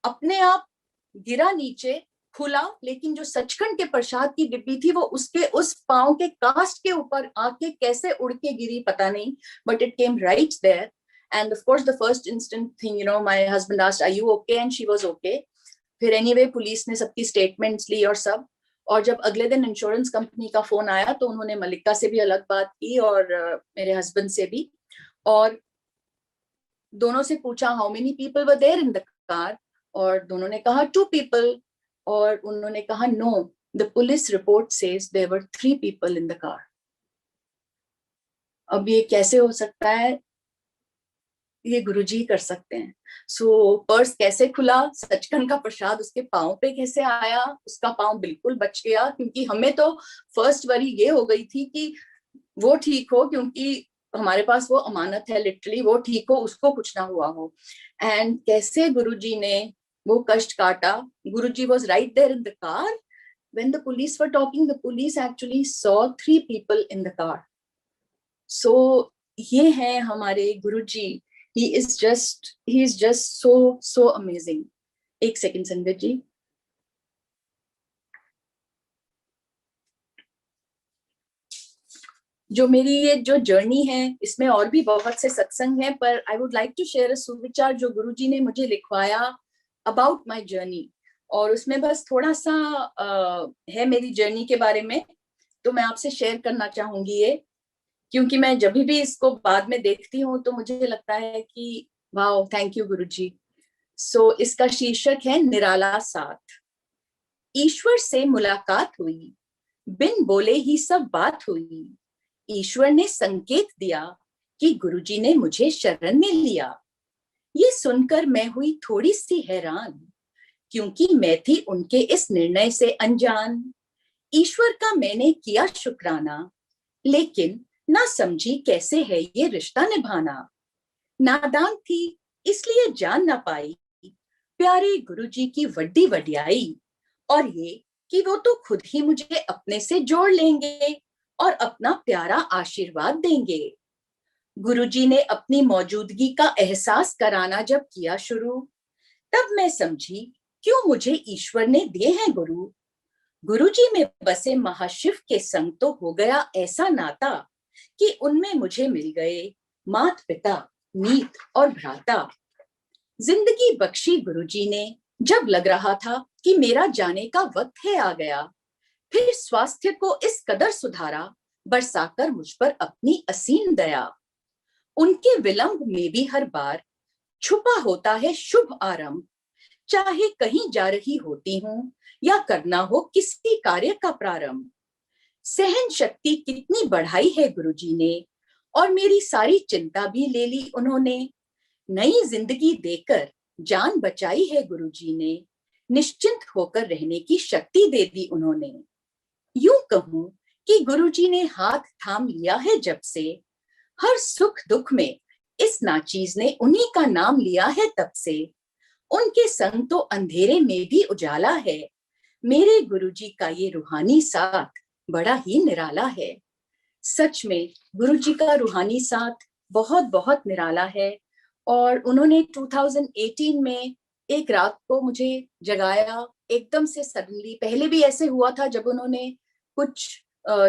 Speaker 1: अपने आप गिरा नीचे, खुला, लेकिन जो सचखंड के प्रसाद की डिब्बी थी वो उसके उस पांव के कास्ट के ऊपर आके कैसे उड़ के गिरी पता नहीं, but it came right there. And of course the first instant thing, you know, my husband asked, are you okay? And she was okay. फिर एनीवे पुलिस ने सबकी स्टेटमेंट्स ली और सब. और जब अगले दिन इंश्योरेंस कंपनी का फोन आया, तो उन्होंने मलिका से भी अलग बात की, और मेरे हस्बैंड से भी, और दोनों से पूछा how many people were there in the car, और दोनों ने कहा 2 people. और उन्होंने कहा no, the police report says there were 3 people in the car. अब ये कैसे हो सकता है? ये गुरुजी कर सकते हैं. सो पर्स कैसे खुला, सचखंड का प्रसाद उसके पांव पे कैसे आया, उसका पांव बिल्कुल बच गया, क्योंकि हमें तो फर्स्ट वरी ये हो गई थी कि वो ठीक हो, क्योंकि हमारे पास वो अमानत है, लिटरली वो ठीक हो, उसको कुछ ना हुआ हो. एंड कैसे गुरुजी ने वो कष्ट काटा. गुरुजी was right there in the car when the police were talking. The police actually saw 3 people in the car. So ये है हमारे गुरुजी he is just so amazing. एक सेकंड संगत जी. जो मेरी ये जो जर्नी है इसमें और भी बहुत से सत्संग हैं, पर I would like to share a सुविचार जो गुरुजी ने मुझे लिखवाया अबाउट माय जर्नी, और उसमें बस थोड़ा सा है मेरी जर्नी के बारे में, तो मैं आपसे शेयर करना चाहूंगी ये, क्योंकि मैं जब भी इसको बाद में देखती हूँ तो मुझे लगता है कि वाओ, थैंक यू गुरुजी. सो इसका शीर्षक है निराला साथ. ईश्वर से मुलाकात हुई, बिन बोले ही सब बात हुई. ईश्वर ने संकेत दिया कि गुरुजी ने मुझे शरण में लिया. ये सुनकर मैं हुई थोड़ी सी हैरान, क्योंकि मैं थी उनके इस निर्णय से अनजान. ईश्वर का मैंने किया शुक्राना, लेकिन ना समझी कैसे है ये रिश्ता निभाना. नादान थी इसलिए जान ना पाई प्यारे गुरुजी की वड्डी वड्याई, और ये कि वो तो खुद ही मुझे अपने से जोड़ लेंगे और अपना प्यारा आशीर्वाद देंगे. गुरुजी ने अपनी मौजूदगी का एहसास कराना जब किया शुरू, तब मैं समझी क्यों मुझे ईश्वर ने दिए हैं गुरु. गुरुजी में बसे महाशिव के संग तो हो गया ऐसा नाता कि उनमें मुझे मिल गए मात पिता, मीत और भ्राता. जिंदगी बख्शी गुरुजी ने जब लग रहा था कि मेरा जाने का वक्त है आ गया. फिर स्वास्थ्य को इस कदर सुधारा, बरसाकर मुझ पर अपनी असीम दया. उनके विलंब में भी हर बार छुपा होता है शुभ आरंभ. चाहे कहीं जा रही होती हूँ या करना हो किसी कार्य का प्रारंभ. सहन शक्ति कितनी बढ़ाई है गुरुजी ने, और मेरी सारी चिंता भी ले ली उन्होंने. नई जिंदगी देकर जान बचाई है गुरुजी ने, निश्चिंत होकर रहने की शक्ति दे दी उन्होंने. यूं कहूं कि गुरुजी ने हाथ थाम लिया है जब से, हर सुख दुख में इस नाचीज ने उन्हीं का नाम लिया है तब से. उनके संग तो अंधेरे में भी उजाला है, मेरे गुरुजी का ये रूहानी साथ बड़ा ही निराला है. सच में गुरुजी का रूहानी साथ बहुत बहुत निराला है. और उन्होंने 2018 में एक रात को मुझे जगाया एकदम से सडनली. पहले भी ऐसे हुआ था जब उन्होंने कुछ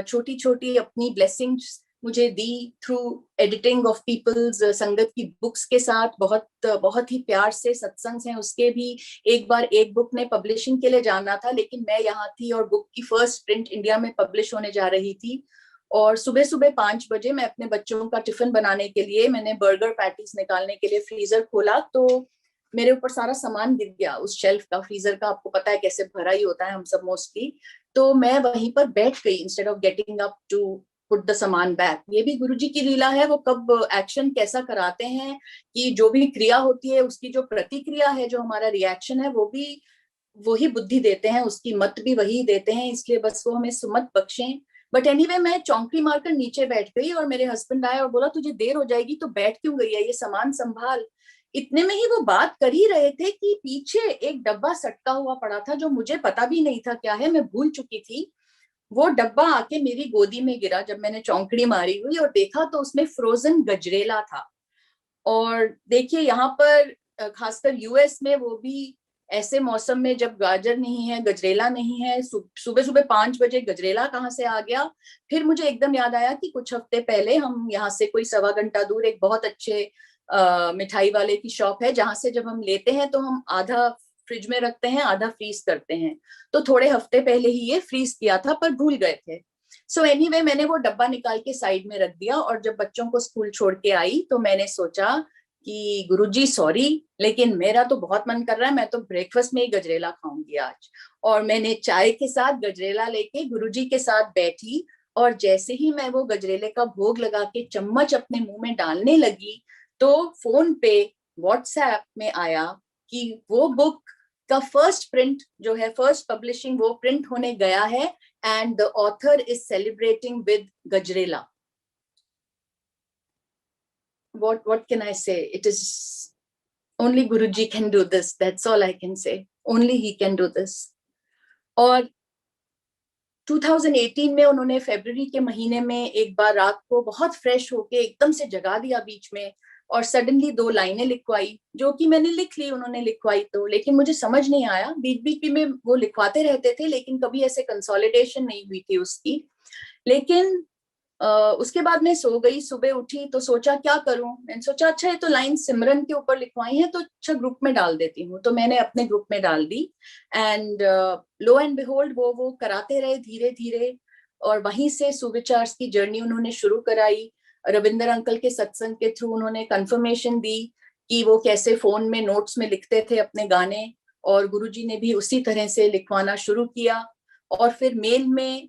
Speaker 1: छोटी छोटी अपनी ब्लेसिंग्स मुझे the through editing of peoples संगत की बुक्स के साथ. बहुत बहुत ही प्यार से सत्संग हैं उसके भी. एक बार एक बुक ने पब्लिशिंग के लिए जाना था, लेकिन मैं यहाँ थी और बुक की फर्स्ट प्रिंट इंडिया में पब्लिश होने जा रही थी. और सुबह सुबह 5 बजे मैं अपने बच्चों का टिफिन बनाने के लिए, मैंने बर्गर पैटीज निकालने के लिए फ्रीजर खोला, तो मेरे ऊपर सारा सामान गिर गया उस शेल्फ का. फ्रीजर का आपको पता है कैसे भरा ही होता है हम सब मोस्टली. तो मैं वहीं पर बैठ गई instead of getting up to put the सामान बैक. ये भी गुरुजी की लीला है, वो कब एक्शन कैसा कराते हैं कि जो भी क्रिया होती है उसकी जो प्रतिक्रिया है, जो हमारा रिएक्शन है, वो भी वही बुद्धि देते हैं, उसकी मत भी वही देते हैं. इसलिए बस वो हमें सुमत बख्शें. बट एनीवे मैं चौंकड़ी मारकर नीचे बैठ गई और मेरे हस्बैंड आए और बोला तुझे देर हो जाएगी तो बैठ क्यों गई है, ये सामान संभाल. इतने में ही वो बात कर ही रहे थे कि पीछे एक डब्बा सटका हुआ पड़ा था जो मुझे पता भी नहीं था क्या है, मैं भूल चुकी थी. वो डब्बा आके मेरी गोदी में गिरा जब मैंने चौंकड़ी मारी हुई और देखा तो उसमें फ्रोजन गजरेला था. और देखिए यहाँ पर खासकर यूएस में वो भी ऐसे मौसम में जब गाजर नहीं है, गजरेला नहीं है, सुबह सुबह 5 बजे गजरेला कहाँ से आ गया. फिर मुझे एकदम याद आया कि कुछ हफ्ते पहले हम यहाँ से कोई 1.25 घंटा दूर एक बहुत अच्छे मिठाई वाले की शॉप है, जहां से जब हम लेते हैं तो हम आधा फ्रिज में रखते हैं, आधा फ्रीज करते हैं. तो थोड़े हफ्ते पहले ही ये फ्रीज किया था पर भूल गए थे. सो एनीवे मैंने वो डब्बा निकाल के साइड में रख दिया और जब बच्चों को स्कूल छोड़ के आई तो मैंने सोचा कि गुरुजी सॉरी, लेकिन मेरा तो बहुत मन कर रहा है, मैं तो ब्रेकफास्ट में ही गजरेला खाऊंगी आज. और मैंने चाय के साथ गजरेला लेके गुरुजी के साथ बैठी, और जैसे ही मैं वो गजरेले का भोग लगा के चम्मच अपने मुंह में डालने लगी तो फोन पे व्हाट्सएप में आया कि वो बुक का फर्स्ट प्रिंट जो है, फर्स्ट पब्लिशिंग, वो प्रिंट होने गया है and the author is celebrating with Gajrela. What can I say? It is only Guruji can do this. That's all I can say. Only he can do this. और 2018 में उन्होंने फरवरी के महीने में एक बार रात को बहुत फ्रेश होके एकदम से जगा दिया बीच में और सडनली 2 लाइनें लिखवाई, जो कि मैंने लिख ली, उन्होंने लिखवाई तो, लेकिन मुझे समझ नहीं आया। बीच बीच में वो लिखवाते रहते थे, लेकिन कभी ऐसे कंसोलिडेशन नहीं हुई थी उसकी। लेकिन उसके बाद मैं सो गई, सुबह उठी तो सोचा क्या करूं। मैंने सोचा अच्छा ये तो लाइन सिमरन के ऊपर लिखवाई है, तो अच्छा ग्रुप में डाल देती हूँ। तो मैंने अपने ग्रुप में डाल दी, एंड लो एंड बिहोल्ड वो कराते रहे धीरे धीरे। और वहीं से सुविचार की जर्नी उन्होंने शुरू कराई। रविंदर अंकल के सत्संग के थ्रू उन्होंने कंफर्मेशन दी कि वो कैसे फोन में नोट्स में लिखते थे अपने गाने, और गुरुजी ने भी उसी तरह से लिखवाना शुरू किया। और फिर मेल में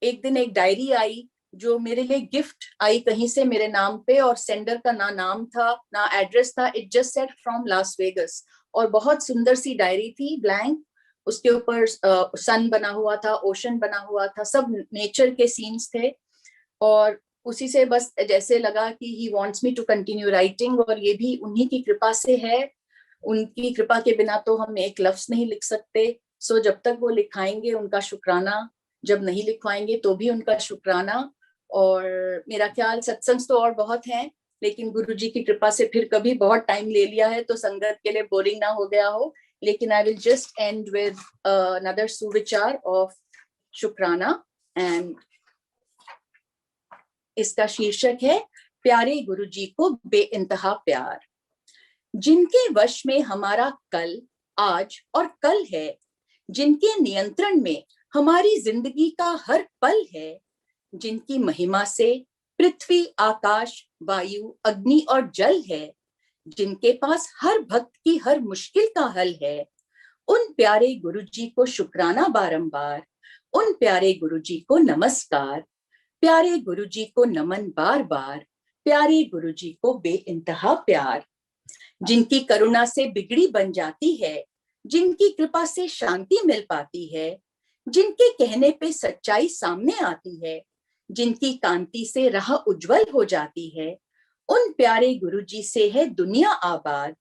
Speaker 1: एक दिन एक डायरी आई, जो मेरे लिए गिफ्ट आई कहीं से मेरे नाम पे, और सेंडर का ना नाम था ना एड्रेस था, it just said from Las Vegas. और बहुत सुंदर सी डायरी थी, ब्लैंक, उसके ऊपर सन बना हुआ था, ओशन बना हुआ था, सब नेचर के सीन्स थे। और उसी से बस जैसे लगा कि he wants me to continue writing, और ये भी उन्हीं की कृपा से है। उनकी कृपा के बिना तो हम एक लफ्ज नहीं लिख सकते। सो जब तक वो लिखाएंगे उनका शुक्राना, जब नहीं लिखवाएंगे तो भी उनका शुक्राना। और मेरा ख्याल सत्संग तो और बहुत हैं, लेकिन गुरुजी की कृपा से फिर कभी बहुत टाइम ले लिया है तो संगत के लिए बोरिंग ना हो गया हो। लेकिन I will just and with another सुविचार ऑफ शुक्राना, एंड इसका शीर्षक है प्यारे गुरुजी को बेइंतहा प्यार। जिनके वश में हमारा कल, आज और कल है, जिनके नियंत्रण में हमारी जिंदगी का हर पल है, जिनकी महिमा से पृथ्वी, आकाश, वायु, अग्नि और जल है, जिनके पास हर भक्त की हर मुश्किल का हल है, उन प्यारे गुरुजी को शुक्राना बारंबार, उन प्यारे गुरुजी को नमस्कार, प्यारे गुरुजी को नमन बार बार, प्यारे गुरुजी को बेइंतहा प्यार। जिनकी करुणा से बिगड़ी बन जाती है, जिनकी कृपा से शांति मिल पाती है, जिनके कहने पे सच्चाई सामने आती है, जिनकी कांति से राह उज्जवल हो जाती है, उन प्यारे गुरुजी से है दुनिया आबाद।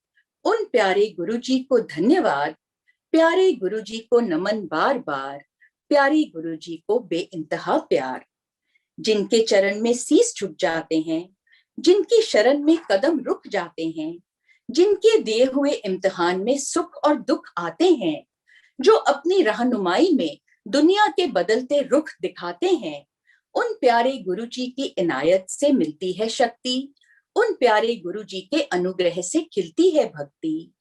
Speaker 1: उन प्यारे गुरुजी को धन्यवाद, प्यारे गुरुजी को नमन बार बार, प्यारे गुरुजी को बेइंतहा प्यार। जिनके चरण में शीस झुक जाते हैं, जिनकी शरण में कदम रुक जाते हैं, जिनके दिए हुए इम्तिहान में सुख और दुख आते हैं, जो अपनी रहनुमाई में दुनिया के बदलते रुख दिखाते हैं, उन प्यारे गुरुजी की इनायत से मिलती है शक्ति, उन प्यारे गुरुजी के अनुग्रह से खिलती है भक्ति।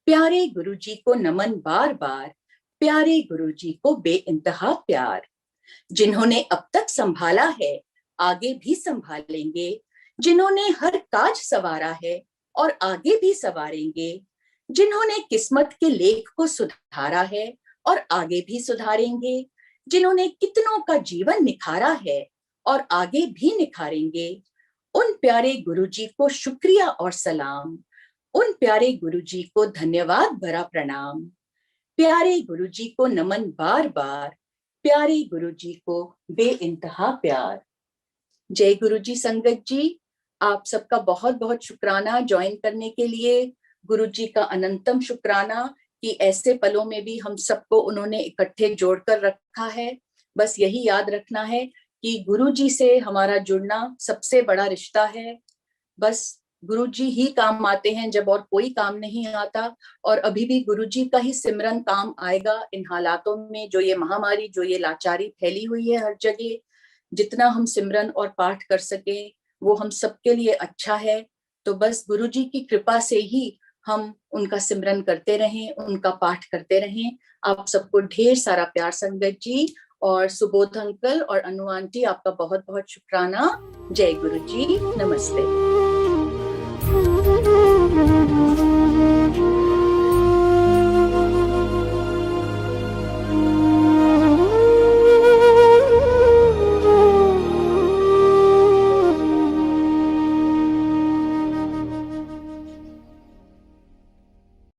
Speaker 1: प्यारे गुरुजी को नमन बार बार, प्यारे गुरुजी को बेइंतहा प्यार। जिन्होंने अब तक संभाला है, आगे भी संभालेंगे, जिन्होंने हर काज सवारा है और आगे भी सवारेंगे, जिन्होंने किस्मत के लेख को सुधारा है और आगे भी सुधारेंगे, जिन्होंने कितनों का जीवन निखारा है और आगे भी निखारेंगे, उन प्यारे गुरुजी को शुक्रिया और सलाम, उन प्यारे गुरुजी को धन्यवाद भरा प्रणाम, प्यारे गुरुजी को नमन बार बार, प्यारे गुरुजी को बेइंतहा प्यार। जय गुरुजी संगत जी, आप सबका बहुत बहुत शुक्राना ज्वाइन करने के लिए। गुरुजी का अनंतम शुक्राना कि ऐसे पलों में भी हम सबको उन्होंने इकट्ठे जोड़कर रखा है। बस यही याद रखना है कि गुरुजी से हमारा जुड़ना सबसे बड़ा रिश्ता है। बस गुरुजी ही काम आते हैं जब और कोई काम नहीं आता, और अभी भी गुरुजी का ही सिमरन काम आएगा इन हालातों में, जो ये महामारी, जो ये लाचारी फैली हुई है हर जगह। जितना हम सिमरन और पाठ कर सके वो हम सबके लिए अच्छा है। तो बस गुरुजी की कृपा से ही हम उनका सिमरन करते रहें, उनका पाठ करते रहें। आप सबको ढेर सारा प्यार संगत जी, और सुबोध अंकल और अनु आंटी, आपका बहुत बहुत शुक्राना। जय गुरुजी, नमस्ते।